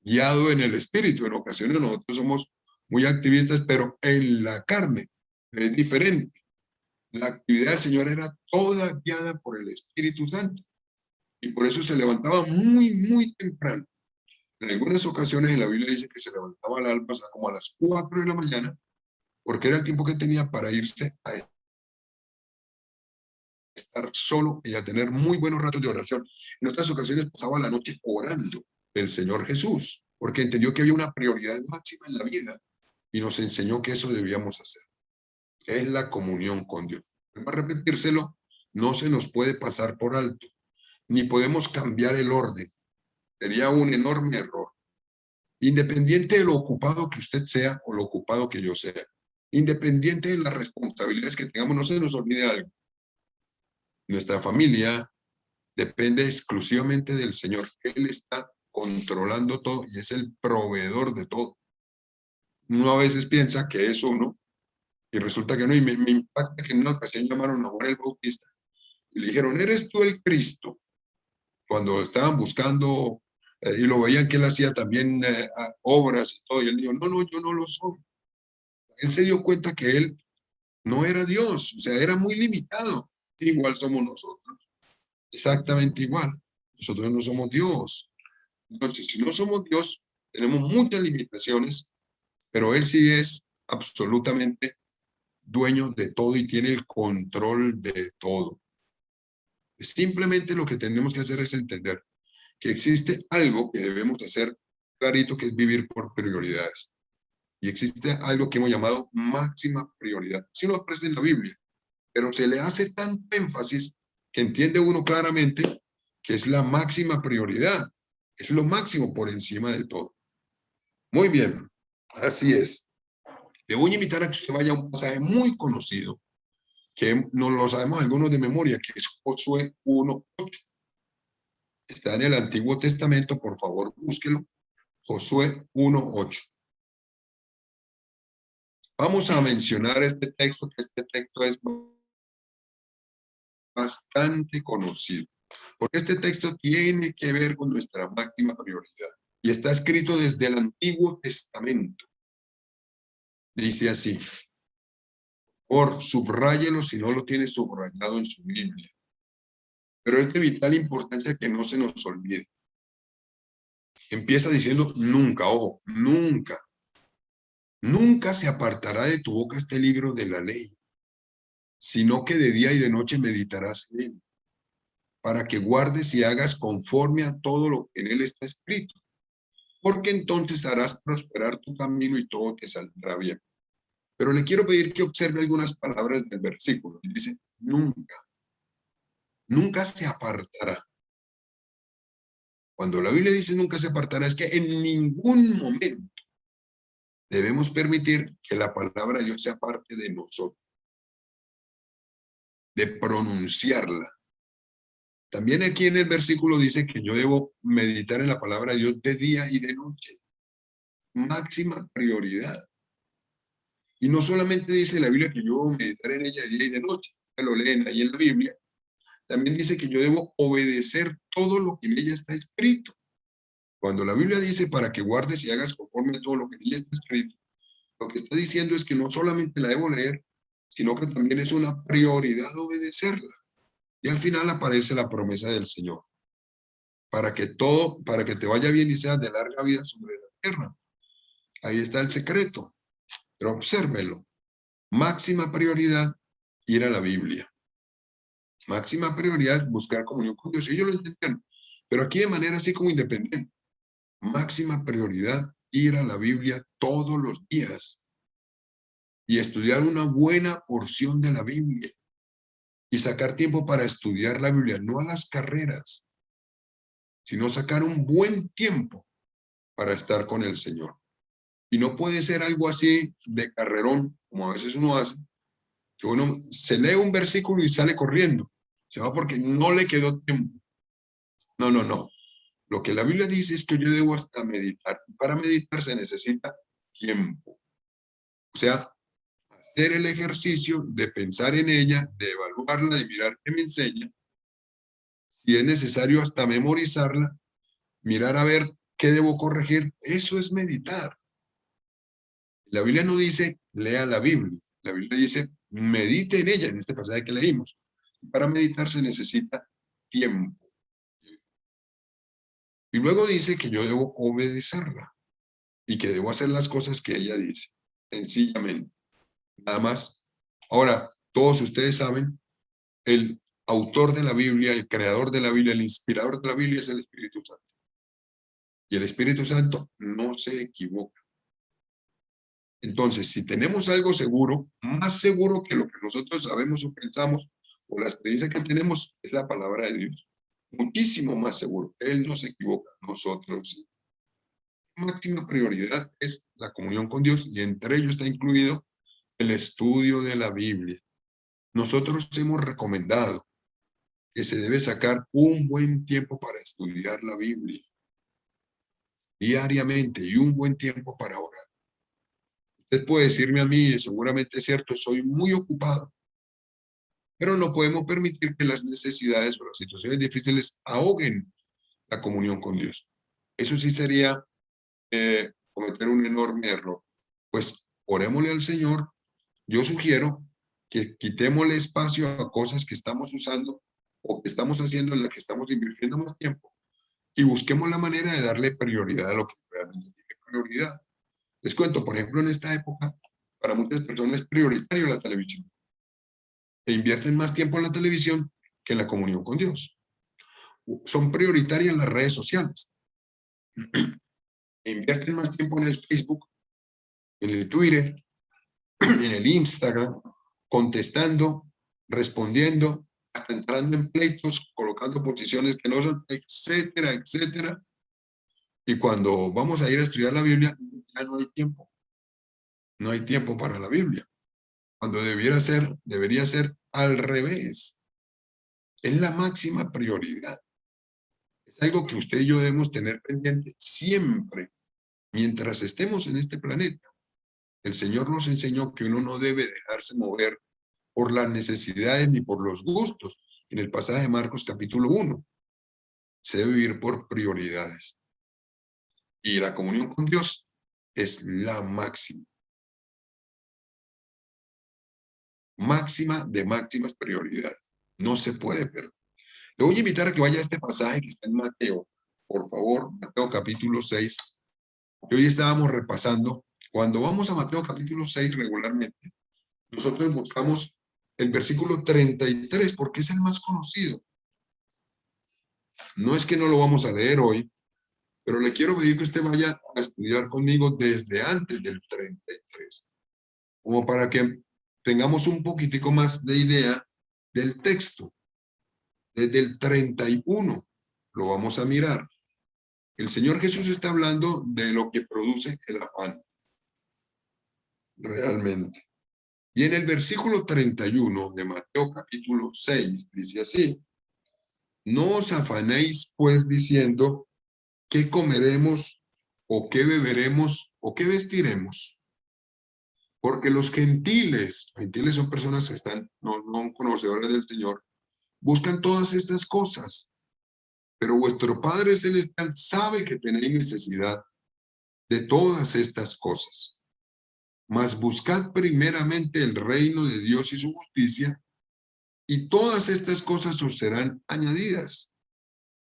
guiado en el espíritu. En ocasiones nosotros somos muy activistas, pero en la carne es diferente. La actividad del Señor era toda guiada por el Espíritu Santo. Y por eso se levantaba muy, muy temprano. En algunas ocasiones en la Biblia dice que se levantaba al alba, o sea, como a las 4 de la mañana, porque era el tiempo que tenía para irse a estar solo y a tener muy buenos ratos de oración. En otras ocasiones pasaba la noche orando el Señor Jesús, porque entendió que había una prioridad máxima en la vida y nos enseñó que eso debíamos hacer. Es la comunión con Dios. Para repetírselo, no se nos puede pasar por alto, ni podemos cambiar el orden. Sería un enorme error. Independiente de lo ocupado que usted sea o lo ocupado que yo sea, independiente de las responsabilidades que tengamos, no se nos olvide algo. Nuestra familia depende exclusivamente del Señor. Él está controlando todo y es el proveedor de todo. Uno a veces piensa que es uno y resulta que no. Y me impacta que en una ocasión llamaron a Juan el Bautista y le dijeron, ¿eres tú el Cristo? Cuando estaban buscando y lo veían que él hacía también obras y todo, y él dijo, no, yo no lo soy. Él se dio cuenta que él no era Dios, o sea, era muy limitado. Igual somos nosotros, exactamente igual. Nosotros no somos Dios. Entonces, si no somos Dios, tenemos muchas limitaciones, pero Él sí es absolutamente dueño de todo y tiene el control de todo. Simplemente lo que tenemos que hacer es entender que existe algo que debemos hacer clarito, que es vivir por prioridades. Y existe algo que hemos llamado máxima prioridad. Si no aparece en la Biblia, pero se le hace tanto énfasis que entiende uno claramente que es la máxima prioridad. Es lo máximo por encima de todo. Muy bien, así es. Le voy a invitar a que usted vaya a un pasaje muy conocido, que no lo sabemos algunos de memoria, que es Josué 1:8. Está en el Antiguo Testamento, por favor, búsquelo. Josué 1:8. Vamos a mencionar este texto, que este texto es bastante conocido, porque este texto tiene que ver con nuestra máxima prioridad y está escrito desde el Antiguo Testamento. Dice así, por subráyelo si no lo tiene subrayado en su Biblia, pero es de vital importancia que no se nos olvide. Empieza diciendo nunca, ojo, nunca, nunca se apartará de tu boca este libro de la ley, sino que de día y de noche meditarás en él, para que guardes y hagas conforme a todo lo que en él está escrito, porque entonces harás prosperar tu camino y todo te saldrá bien. Pero le quiero pedir que observe algunas palabras del versículo. Dice, nunca, nunca se apartará. Cuando la Biblia dice nunca se apartará, es que en ningún momento debemos permitir que la palabra de Dios sea parte de nosotros, de pronunciarla. También aquí en el versículo dice que yo debo meditar en la palabra de Dios de día y de noche. Máxima prioridad. Y no solamente dice la Biblia que yo debo meditar en ella de día y de noche, lo leen ahí en la Biblia, también dice que yo debo obedecer todo lo que en ella está escrito. Cuando la Biblia dice para que guardes y hagas conforme a todo lo que en ella está escrito, lo que está diciendo es que no solamente la debo leer, sino que también es una prioridad obedecerla. Y al final aparece la promesa del Señor. Para que te vaya bien y seas de larga vida sobre la tierra. Ahí está el secreto. Pero obsérvelo. Máxima prioridad, ir a la Biblia. Máxima prioridad, buscar comunión con Dios. Ellos lo entendieron. Pero aquí de manera así como independiente. Máxima prioridad, ir a la Biblia todos los días. Y estudiar una buena porción de la Biblia. Y sacar tiempo para estudiar la Biblia. No a las carreras, sino sacar un buen tiempo para estar con el Señor. Y no puede ser algo así de carrerón, como a veces uno hace, que uno se lee un versículo y sale corriendo. Se va porque no le quedó tiempo. No, no, no. Lo que la Biblia dice es que yo debo hasta meditar. Para meditar se necesita tiempo. O sea, hacer el ejercicio de pensar en ella, de evaluarla, de mirar qué me enseña. Si es necesario hasta memorizarla, mirar a ver qué debo corregir. Eso es meditar. La Biblia no dice, lea la Biblia. La Biblia dice, medite en ella, en este pasaje que leímos. Para meditar se necesita tiempo. Y luego dice que yo debo obedecerla y que debo hacer las cosas que ella dice, sencillamente. Nada más. Ahora, todos ustedes saben, el autor de la Biblia, el creador de la Biblia, el inspirador de la Biblia es el Espíritu Santo. Y el Espíritu Santo no se equivoca. Entonces, si tenemos algo seguro, más seguro que lo que nosotros sabemos o pensamos, o la experiencia que tenemos, es la palabra de Dios. Muchísimo más seguro. Él no se equivoca, nosotros sí. Máxima prioridad es la comunión con Dios, y entre ellos está incluido el estudio de la Biblia. Nosotros hemos recomendado que se debe sacar un buen tiempo para estudiar la Biblia diariamente y un buen tiempo para orar. Usted puede decirme a mí, seguramente es cierto, soy muy ocupado, pero no podemos permitir que las necesidades o las situaciones difíciles ahoguen la comunión con Dios. Eso sí sería cometer un enorme error. Pues orémosle al Señor. Yo sugiero que quitémosle espacio a cosas que estamos usando o que estamos haciendo, en las que estamos invirtiendo más tiempo, y busquemos la manera de darle prioridad a lo que realmente tiene prioridad. Les cuento, por ejemplo, en esta época, para muchas personas es prioritario la televisión. E invierten más tiempo en la televisión que en la comunión con Dios. Son prioritarias las redes sociales. E invierten más tiempo en el Facebook, en el Twitter, en el Instagram, contestando, respondiendo, hasta entrando en pleitos, colocando posiciones que no son, etcétera, etcétera. Y cuando vamos a ir a estudiar la Biblia, ya no hay tiempo. No hay tiempo para la Biblia. Cuando debería ser al revés. Es la máxima prioridad. Es algo que usted y yo debemos tener pendiente siempre, mientras estemos en este planeta. El Señor nos enseñó que uno no debe dejarse mover por las necesidades ni por los gustos. En el pasaje de Marcos capítulo 1, se debe vivir por prioridades. Y la comunión con Dios es la máxima. Máxima de máximas prioridades. No se puede perder. Le voy a invitar a que vaya a este pasaje que está en Mateo. Por favor, Mateo capítulo 6. Que hoy estábamos repasando. Cuando vamos a Mateo capítulo 6 regularmente, nosotros buscamos el versículo 33 porque es el más conocido. No es que no lo vamos a leer hoy, pero le quiero pedir que usted vaya a estudiar conmigo desde antes del 33, como para que tengamos un poquitico más de idea del texto. Desde el 31 lo vamos a mirar. El Señor Jesús está hablando de lo que produce el afán. Realmente. Y en el versículo 31 de Mateo capítulo 6 dice así: no os afanéis pues diciendo qué comeremos o qué beberemos o qué vestiremos. Porque los gentiles son personas que no conocedores del Señor, buscan todas estas cosas. Pero vuestro Padre Celestial sabe que tenéis necesidad de todas estas cosas. Mas buscad primeramente el reino de Dios y su justicia, y todas estas cosas os serán añadidas.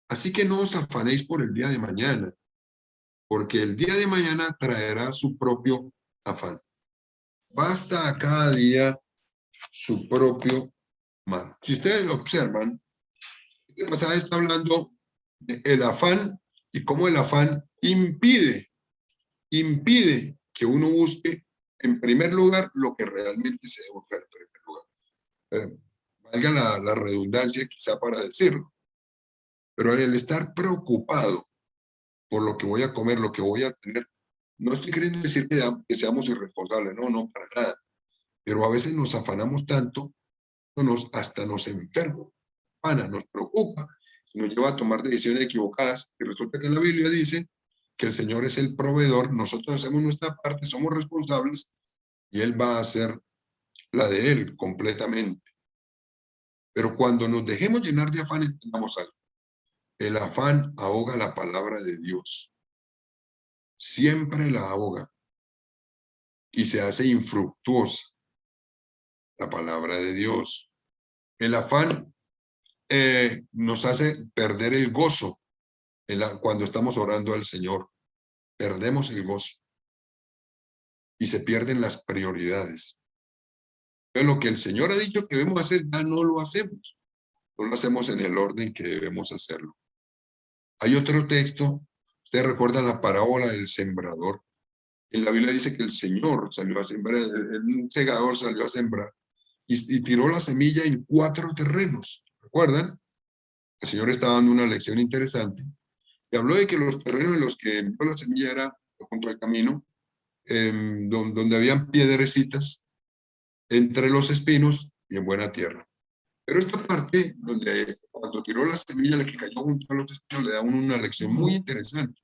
Así que no os afanéis por el día de mañana, porque el día de mañana traerá su propio afán. Basta a cada día su propio mal. Si ustedes lo observan, este pasaje está hablando del afán y cómo el afán impide que uno busque en primer lugar lo que realmente se debe buscar en primer lugar. Valga la redundancia quizá para decirlo, pero el estar preocupado por lo que voy a comer, lo que voy a tener, no estoy queriendo decir que seamos irresponsables, no, para nada, pero a veces nos afanamos tanto, hasta nos enferma, nos preocupa, nos lleva a tomar decisiones equivocadas, y resulta que en la Biblia dice que el Señor es el proveedor, nosotros hacemos nuestra parte, somos responsables, y Él va a hacer la de Él completamente. Pero cuando nos dejemos llenar de afán, entendamos algo. El afán ahoga la palabra de Dios. Siempre la ahoga. Y se hace infructuosa la palabra de Dios. El afán nos hace perder el gozo cuando estamos orando al Señor. Perdemos el gozo. Y se pierden las prioridades. Entonces, lo que el Señor ha dicho que debemos hacer, ya no lo hacemos. No lo hacemos en el orden que debemos hacerlo. Hay otro texto, ustedes recuerdan la parábola del sembrador. En la Biblia dice que el Señor salió a sembrar, un segador salió a sembrar y tiró la semilla en 4 terrenos. ¿Recuerdan? El Señor estaba dando una lección interesante. Y habló de que los terrenos en los que envió la semilla era junto al camino, donde habían piedrecitas, entre los espinos y en buena tierra. Pero esta parte, donde cuando tiró la semilla, la que cayó junto a los espinos, le da una lección muy interesante.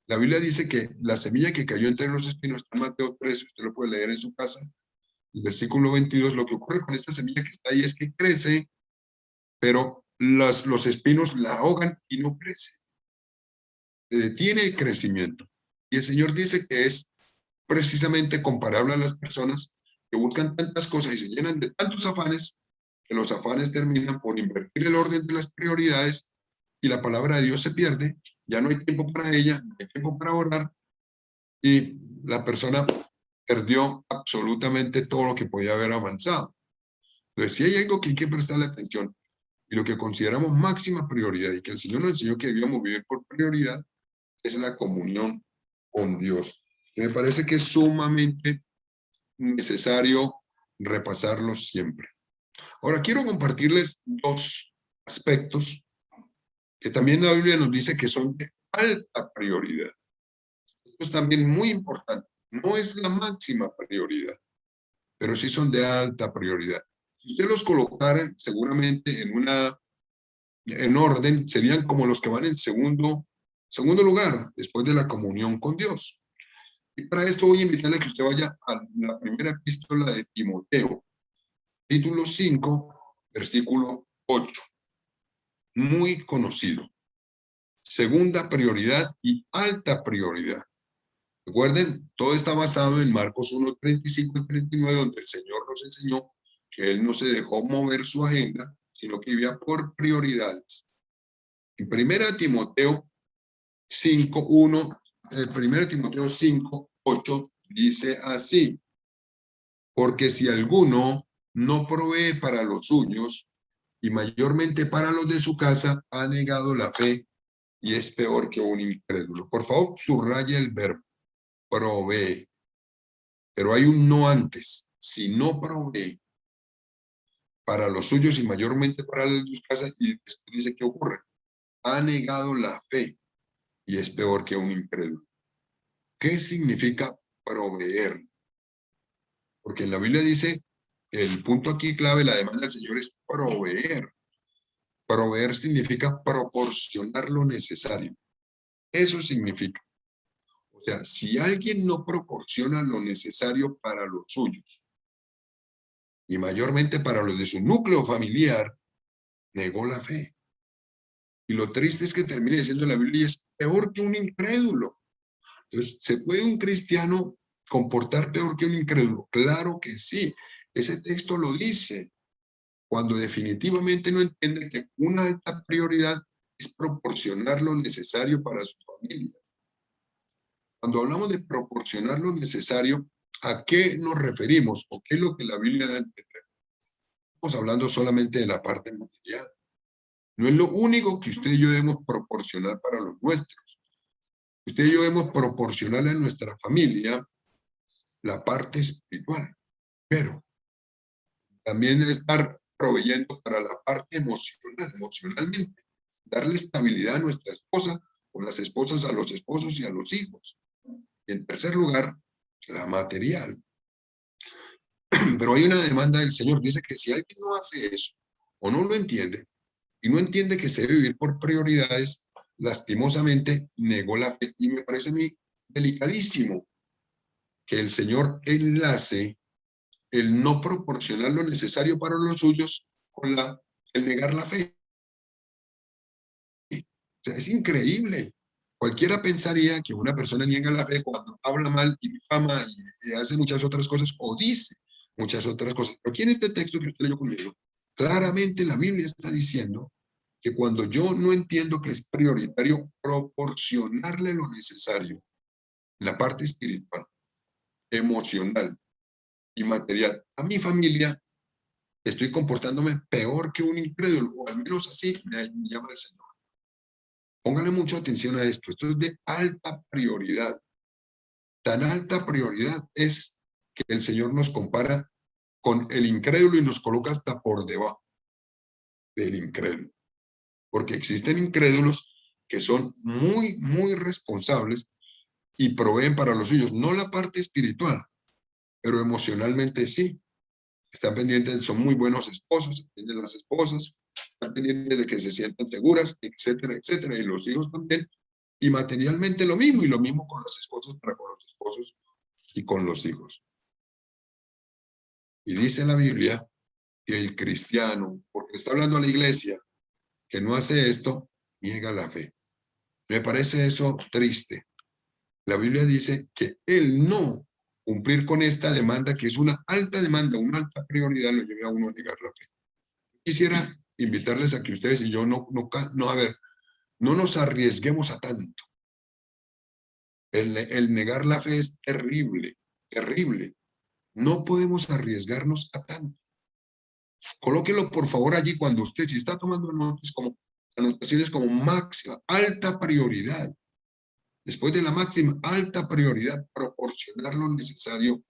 La Biblia dice que la semilla que cayó entre los espinos, está en Mateo 13, usted lo puede leer en su casa, el versículo 22, lo que ocurre con esta semilla que está ahí es que crece, pero los espinos la ahogan y no crece. Se detiene el crecimiento. Y el Señor dice que es precisamente comparable a las personas que buscan tantas cosas y se llenan de tantos afanes, que los afanes terminan por invertir el orden de las prioridades y la palabra de Dios se pierde, ya no hay tiempo para ella, no hay tiempo para orar y la persona perdió absolutamente todo lo que podía haber avanzado. Entonces, si hay algo que hay que prestarle atención y lo que consideramos máxima prioridad y que el Señor nos enseñó que debíamos vivir por prioridad, es la comunión con Dios. Y me parece que es sumamente necesario repasarlo siempre. Ahora, quiero compartirles 2 aspectos que también la Biblia nos dice que son de alta prioridad. Esto es también muy importante. No es la máxima prioridad, pero sí son de alta prioridad. Si usted los colocara seguramente en orden, serían como los que van en segundo lugar, después de la comunión con Dios. Y para esto voy a invitarle a que usted vaya a la primera epístola de Timoteo, capítulo 5, versículo 8. Muy conocido. Segunda prioridad y alta prioridad. Recuerden, todo está basado en Marcos 1, 35 y 39, donde el Señor nos enseñó que Él no se dejó mover su agenda, sino que vivía por prioridades. En 1 Timoteo 5:1, 1 Timoteo 5:8 dice así: porque si alguno no provee para los suyos, y mayormente para los de su casa, ha negado la fe y es peor que un incrédulo. Por favor, subraya el verbo, provee. Pero hay un no antes. Si no provee para los suyos y mayormente para los de su casa, y después dice ¿qué ocurre? Ha negado la fe y es peor que un incrédulo. ¿Qué significa proveer? Porque en la Biblia dice, el punto aquí clave, la demanda del Señor es proveer. Proveer significa proporcionar lo necesario. Eso significa. O sea, si alguien no proporciona lo necesario para los suyos, y mayormente para los de su núcleo familiar, negó la fe. Y lo triste es que termine diciendo la Biblia, es peor que un incrédulo. Entonces, ¿se puede un cristiano comportar peor que un incrédulo? Claro que sí. Ese texto lo dice. Cuando definitivamente no entiende que una alta prioridad es proporcionar lo necesario para su familia. Cuando hablamos de proporcionar lo necesario, ¿a qué nos referimos? ¿O qué es lo que la Biblia da a entender? Estamos hablando solamente de la parte material. No es lo único que usted y yo debemos proporcionar para los nuestros. Usted y yo debemos proporcionarle a nuestra familia la parte espiritual, pero también debe estar proveyendo para la parte emocional, emocionalmente. Darle estabilidad a nuestra esposa, o las esposas a los esposos y a los hijos. Y en tercer lugar, la material. Pero hay una demanda del Señor. Dice que si alguien no hace eso, o no lo entiende, y no entiende que se debe vivir por prioridades, lastimosamente negó la fe. Y me parece a mí delicadísimo que el Señor enlace el no proporcionar lo necesario para los suyos con el negar la fe. O sea, es increíble. Cualquiera pensaría que una persona niega la fe cuando habla mal y difama y hace muchas otras cosas o dice muchas otras cosas. Pero aquí en este texto que usted leyó conmigo, claramente la Biblia está diciendo que cuando yo no entiendo que es prioritario proporcionarle lo necesario, la parte espiritual, emocional y material, a mi familia, estoy comportándome peor que un incrédulo, o al menos así me llama el Señor. Póngale mucha atención a esto. Esto es de alta prioridad. Tan alta prioridad es que el Señor nos compara con el incrédulo y nos coloca hasta por debajo del incrédulo. Porque existen incrédulos que son muy, muy responsables y proveen para los suyos, no la parte espiritual, pero emocionalmente sí. Están pendientes, son muy buenos esposos, entienden las esposas, están pendientes de que se sientan seguras, etcétera, etcétera, y los hijos también. Y materialmente lo mismo, y lo mismo con las esposas para con los esposos y con los hijos. Y dice la Biblia que el cristiano, porque está hablando a la iglesia, que no hace esto, niega la fe. Me parece eso triste. La Biblia dice que el no cumplir con esta demanda, que es una alta demanda, una alta prioridad, lo lleva a uno a negar la fe. Quisiera invitarles a que ustedes y yo no nos arriesguemos a tanto. El negar la fe es terrible, terrible. No podemos arriesgarnos a tanto. Colóquelo por favor allí cuando usted, si está tomando anotaciones como máxima, alta prioridad. Después de la máxima, alta prioridad, proporcionar lo necesario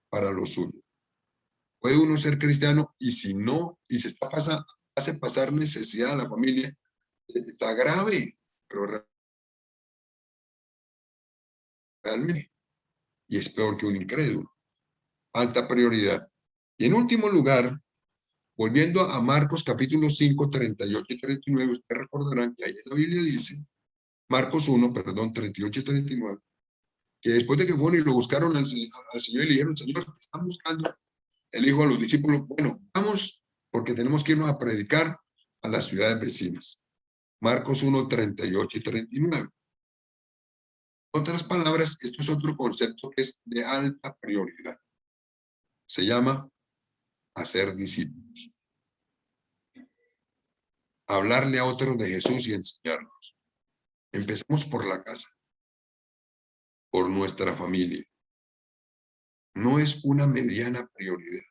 para lo suyo. Puede uno ser cristiano y si no, y se hace pasar necesidad a la familia, está grave, pero realmente, y es peor que un incrédulo. Alta prioridad. Y en último lugar, volviendo a Marcos capítulo 5, 38 y 39, ustedes recordarán que ahí en la Biblia dice, Marcos 1, perdón, 38 y 39, que después de que fueron y lo buscaron al Señor y le dijeron, Señor, ¿qué están buscando? Él dijo a los discípulos, bueno, vamos, porque tenemos que irnos a predicar a las ciudades vecinas. Marcos 1, 38 y 39. En otras palabras, esto es otro concepto que es de alta prioridad. Se llama hacer discípulos. Hablarle a otros de Jesús y enseñarlos. Empecemos por la casa, por nuestra familia. No es una mediana prioridad.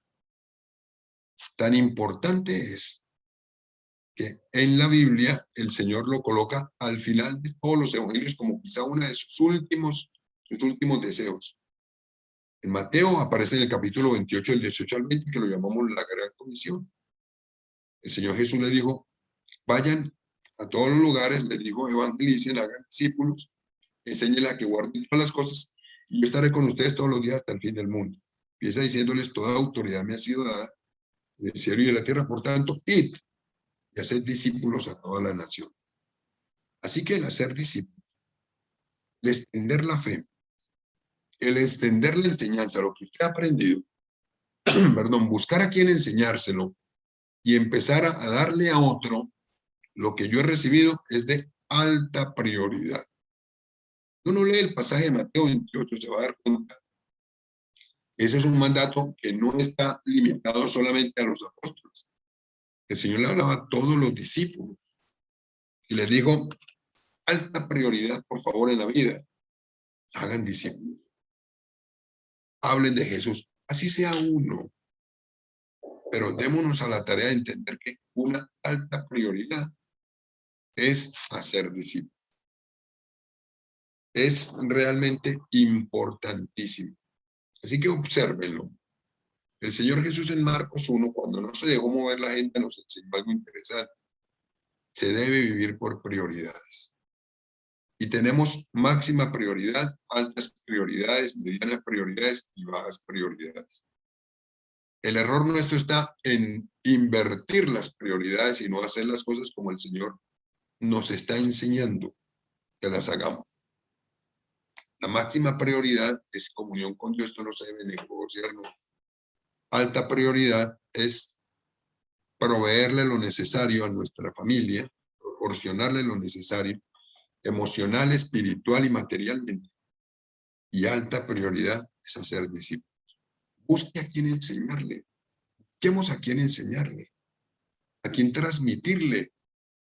Tan importante es que en la Biblia el Señor lo coloca al final de todos los evangelios como quizá uno de sus últimos deseos. En Mateo aparece en el capítulo 28, del 18 al 20, que lo llamamos la Gran Comisión. El Señor Jesús le dijo, vayan a todos los lugares, les dijo, evangelicen, hagan discípulos, enséñenles a que guarden todas las cosas, y yo estaré con ustedes todos los días hasta el fin del mundo. Empieza diciéndoles, toda autoridad me ha sido dada del cielo y de la tierra, por tanto, id y haced discípulos a toda la nación. Así que el hacer discípulos, el extender la fe, el extender la enseñanza, lo que usted ha aprendido, perdón, buscar a quien enseñárselo y empezar a darle a otro lo que yo he recibido es de alta prioridad. Uno lee el pasaje de Mateo 28, se va a dar cuenta. Ese es un mandato que no está limitado solamente a los apóstoles. El Señor le hablaba a todos los discípulos y les dijo, alta prioridad, por favor, en la vida. Hagan discípulos. Hablen de Jesús. Así sea uno. Pero démonos a la tarea de entender que una alta prioridad es hacer discípulos. Es realmente importantísimo. Así que obsérvenlo. El Señor Jesús en Marcos 1, cuando no se dejó mover la gente, nos enseñó algo interesante. Se debe vivir por prioridades. Y tenemos máxima prioridad, altas prioridades, medianas prioridades y bajas prioridades. El error nuestro está en invertir las prioridades y no hacer las cosas como el Señor nos está enseñando que las hagamos. La máxima prioridad es comunión con Dios, esto no se debe negociar nunca. Alta prioridad es proveerle lo necesario a nuestra familia, proporcionarle lo necesario, emocional, espiritual y materialmente. Y alta prioridad es hacer discípulos. Busque a quién enseñarle. Busquemos a quién enseñarle. A quién transmitirle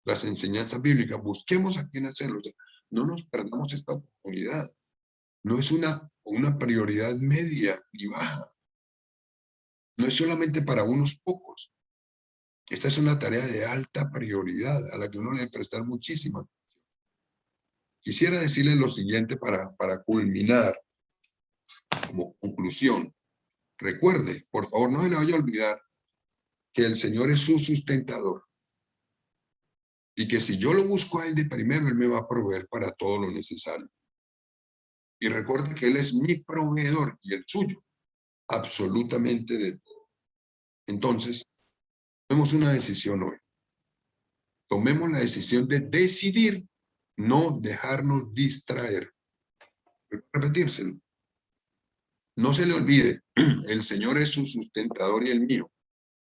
las enseñanzas bíblicas. Busquemos a quién hacerlo. O sea, no nos perdamos esta oportunidad. No es una prioridad media ni baja. No es solamente para unos pocos. Esta es una tarea de alta prioridad a la que uno debe prestar muchísima atención. Quisiera decirles lo siguiente para culminar como conclusión. Recuerde, por favor, no se le vaya a olvidar que el Señor es su sustentador y que si yo lo busco a Él de primero, Él me va a proveer para todo lo necesario. Y recuerde que Él es mi proveedor y el suyo, absolutamente de todo. Entonces, tomemos una decisión hoy. Tomemos la decisión de decidir no dejarnos distraer. Repetírselo. No se le olvide, el Señor es su sustentador y el mío,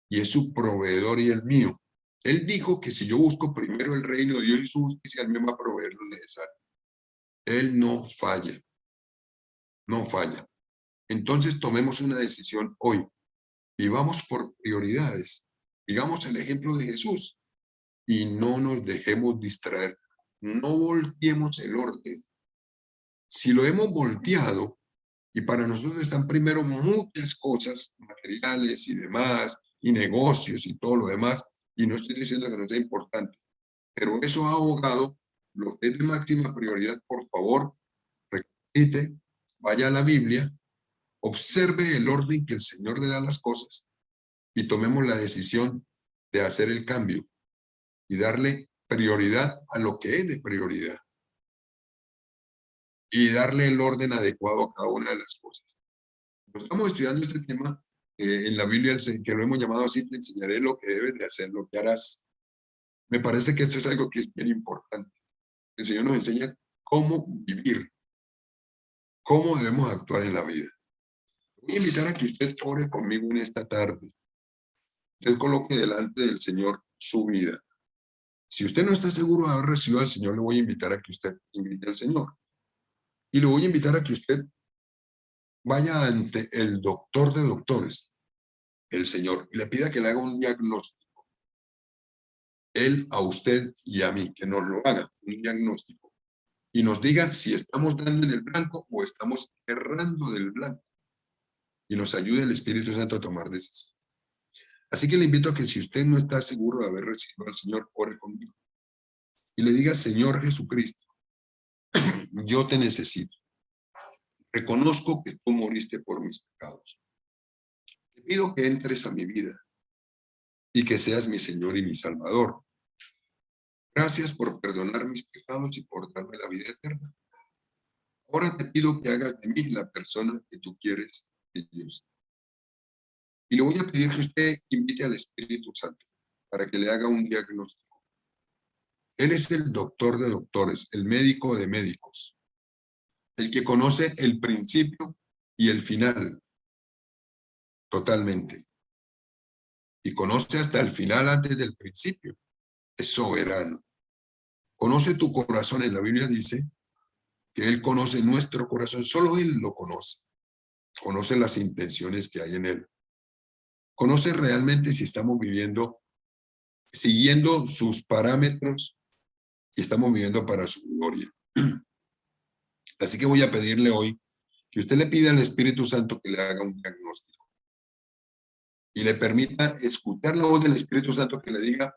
y es su proveedor y el mío. Él dijo que si yo busco primero el reino de Dios y su justicia, Él me va a proveer lo necesario. Él no falla. No falla. Entonces tomemos una decisión hoy. Vivamos por prioridades. Digamos el ejemplo de Jesús y no nos dejemos distraer. No volteemos el orden. Si lo hemos volteado, y para nosotros están primero muchas cosas materiales y demás, y negocios y todo lo demás, y no estoy diciendo que no sea importante, pero eso ha ahogado lo que es de máxima prioridad. Por favor, recite, vaya a la Biblia, observe el orden que el Señor le da a las cosas y tomemos la decisión de hacer el cambio y darle prioridad a lo que es de prioridad. Y darle el orden adecuado a cada una de las cosas. Pues estamos estudiando este tema en la Biblia, que lo hemos llamado así, te enseñaré lo que debes de hacer, lo que harás. Me parece que esto es algo que es bien importante. El Señor nos enseña cómo vivir, cómo debemos actuar en la vida. Voy a invitar a que usted ore conmigo en esta tarde. Usted coloque delante del Señor su vida. Si usted no está seguro de haber recibido al Señor, le voy a invitar a que usted invite al Señor. Y le voy a invitar a que usted vaya ante el doctor de doctores, el Señor, y le pida que le haga un diagnóstico. Él a usted y a mí, que nos lo haga, un diagnóstico. Y nos diga si estamos dando en el blanco o estamos errando del blanco. Y nos ayude el Espíritu Santo a tomar decisiones. Así que le invito a que si usted no está seguro de haber recibido al Señor, ore conmigo. Y le diga, Señor Jesucristo, yo te necesito. Reconozco que tú moriste por mis pecados. Te pido que entres a mi vida y que seas mi Señor y mi Salvador. Gracias por perdonar mis pecados y por darme la vida eterna. Ahora te pido que hagas de mí la persona que tú quieres que yo sea. Y le voy a pedir que usted invite al Espíritu Santo para que le haga un diagnóstico. Él es el doctor de doctores, el médico de médicos, el que conoce el principio y el final totalmente. Y conoce hasta el final antes del principio. Es soberano. Conoce tu corazón. En la Biblia dice que Él conoce nuestro corazón. Solo Él lo conoce. Conoce las intenciones que hay en Él. Conoce realmente si estamos viviendo, siguiendo sus parámetros y estamos viviendo para su gloria. Así que voy a pedirle hoy que usted le pida al Espíritu Santo que le haga un diagnóstico y le permita escuchar la voz del Espíritu Santo que le diga,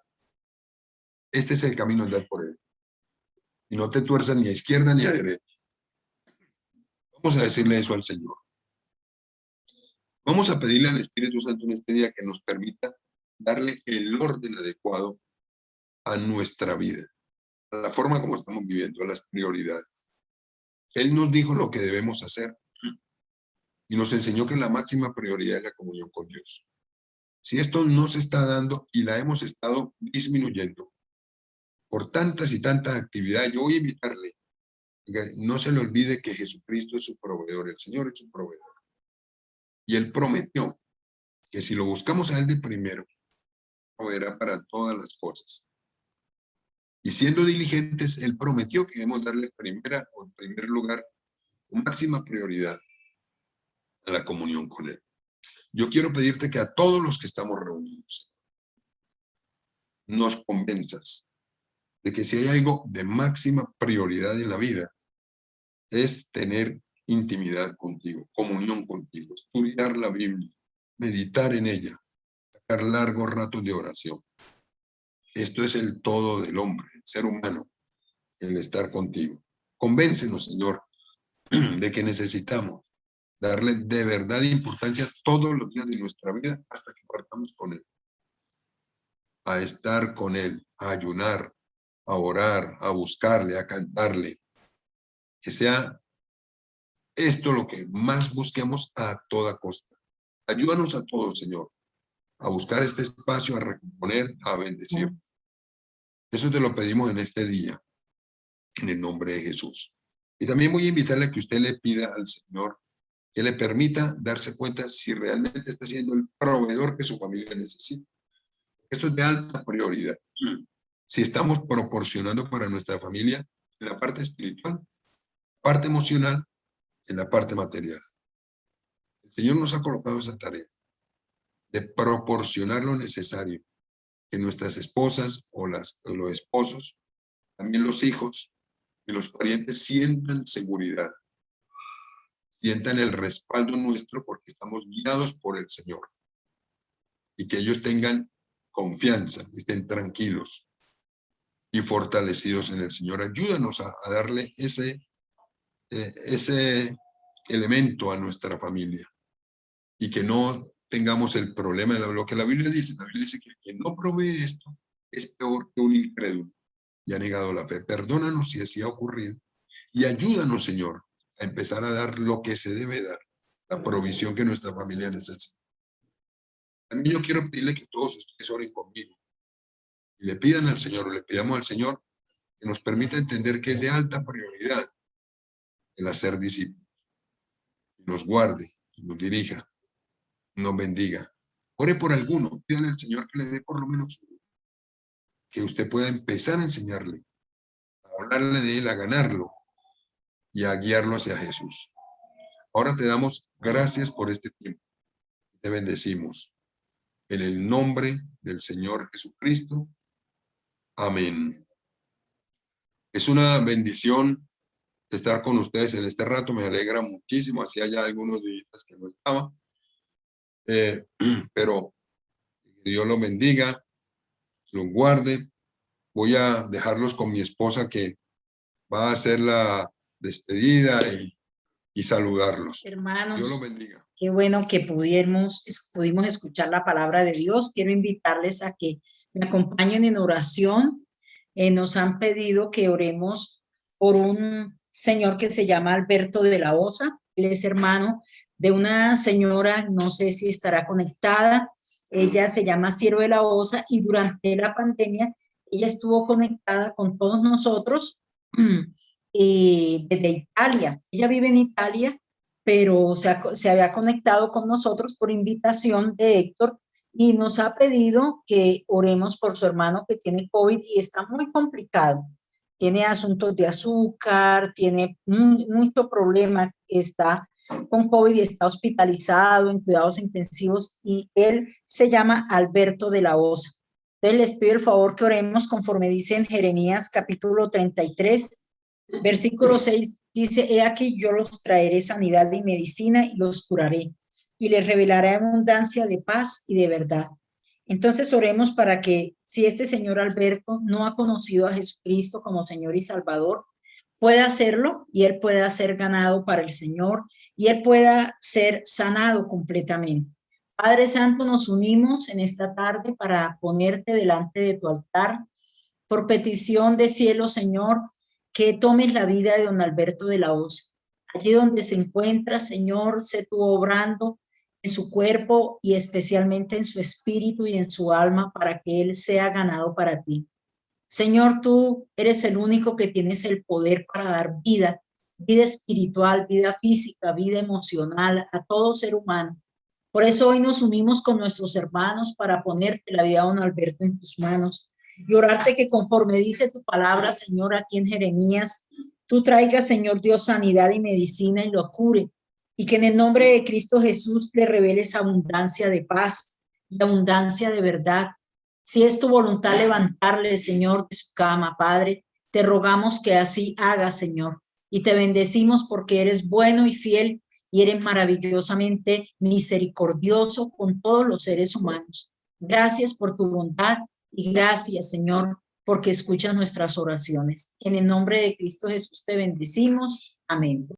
este es el camino a andar por él. Y no te tuerzas ni a izquierda ni a derecha. Vamos a decirle eso al Señor. Vamos a pedirle al Espíritu Santo en este día que nos permita darle el orden adecuado a nuestra vida, a la forma como estamos viviendo, a las prioridades. Él nos dijo lo que debemos hacer y nos enseñó que la máxima prioridad es la comunión con Dios. Si esto no se está dando y la hemos estado disminuyendo por tantas y tantas actividades, yo voy a invitarle que no se le olvide que Jesucristo es su proveedor, el Señor es su proveedor. Y Él prometió que si lo buscamos a Él de primero, proveerá para todas las cosas. Y siendo diligentes, Él prometió que debemos darle en primer lugar, máxima prioridad a la comunión con Él. Yo quiero pedirte que a todos los que estamos reunidos, nos convenzas de que si hay algo de máxima prioridad en la vida, es tener intimidad contigo, comunión contigo, estudiar la Biblia, meditar en ella, sacar largos ratos de oración. Esto es el todo del hombre, el ser humano, el estar contigo. Convéncenos, Señor, de que necesitamos darle de verdad importancia todos los días de nuestra vida hasta que partamos con Él. A estar con Él, a ayunar, a orar, a buscarle, a cantarle. Que sea esto lo que más busquemos a toda costa. Ayúdanos a todos, Señor, a buscar este espacio, a recomponer, a bendecir. Eso te lo pedimos en este día, en el nombre de Jesús. Y también voy a invitarle a que usted le pida al Señor que le permita darse cuenta si realmente está siendo el proveedor que su familia necesita. Esto es de alta prioridad. Si estamos proporcionando para nuestra familia en la parte espiritual, parte emocional, en la parte material. El Señor nos ha colocado esa tarea de proporcionar lo necesario, que nuestras esposas o los esposos, también los hijos y los parientes sientan seguridad, sientan el respaldo nuestro porque estamos guiados por el Señor y que ellos tengan confianza, estén tranquilos y fortalecidos en el Señor. Ayúdanos a darle ese elemento a nuestra familia y que no tengamos el problema de lo que la Biblia dice. La Biblia dice que quien no provee esto es peor que un incrédulo y ha negado la fe. Perdónanos si así ha ocurrido y ayúdanos, Señor, a empezar a dar lo que se debe dar, la provisión que nuestra familia necesita. También yo quiero pedirle que todos ustedes oren conmigo y le pidan al Señor, o le pidamos al Señor que nos permita entender que es de alta prioridad el hacer discípulos, y nos guarde, y nos dirija, nos bendiga. Ore por alguno, pídale al Señor que le dé por lo menos uno, que usted pueda empezar a enseñarle, a hablarle de Él, a ganarlo y a guiarlo hacia Jesús. Ahora te damos gracias por este tiempo. Te bendecimos. En el nombre del Señor Jesucristo. Amén. Es una bendición estar con ustedes en este rato. Me alegra muchísimo. Hacía ya algunos días que no estaba. Pero Dios los bendiga, los guarde. Voy a dejarlos con mi esposa que va a hacer la despedida y saludarlos. Hermanos, Dios los bendiga. Qué bueno que pudimos escuchar la palabra de Dios. Quiero invitarles a que me acompañen en oración. Nos han pedido que oremos por un señor que se llama Alberto de la Osa. Él es hermano de una señora, no sé si estará conectada. Ella se llama Cielo de la Osa y durante la pandemia ella estuvo conectada con todos nosotros desde Italia. Ella vive en Italia, pero se había conectado con nosotros por invitación de Héctor y nos ha pedido que oremos por su hermano que tiene COVID y está muy complicado. tiene asuntos de azúcar, tiene mucho problema, está con COVID y está hospitalizado en cuidados intensivos, y él se llama Alberto de la Osa. Entonces les pido el favor que oremos conforme dice en Jeremías capítulo 33, versículo 6, dice: he aquí yo los traeré sanidad y medicina y los curaré, y les revelaré abundancia de paz y de verdad. Entonces oremos para que, si este señor Alberto no ha conocido a Jesucristo como Señor y Salvador, pueda hacerlo, y él pueda ser ganado para el Señor, y él pueda ser sanado completamente. Padre Santo, nos unimos en esta tarde para ponerte delante de tu altar, por petición de cielo, Señor, que tomes la vida de don Alberto de la Osa. Allí donde se encuentra, Señor, sé tú obrando en su cuerpo y especialmente en su espíritu y en su alma, para que él sea ganado para ti. Señor, tú eres el único que tienes el poder para dar vida, vida espiritual, vida física, vida emocional a todo ser humano. Por eso hoy nos unimos con nuestros hermanos para ponerte la vida de don Alberto en tus manos y orarte que, conforme dice tu palabra, Señor, aquí en Jeremías, tú traigas, Señor Dios, sanidad y medicina y lo cure, y que en el nombre de Cristo Jesús le reveles abundancia de paz y abundancia de verdad. Si es tu voluntad levantarle, Señor, de su cama, Padre, te rogamos que así hagas, Señor, y te bendecimos porque eres bueno y fiel, y eres maravillosamente misericordioso con todos los seres humanos. Gracias por tu bondad y gracias, Señor, porque escuchas nuestras oraciones. En el nombre de Cristo Jesús te bendecimos. Amén.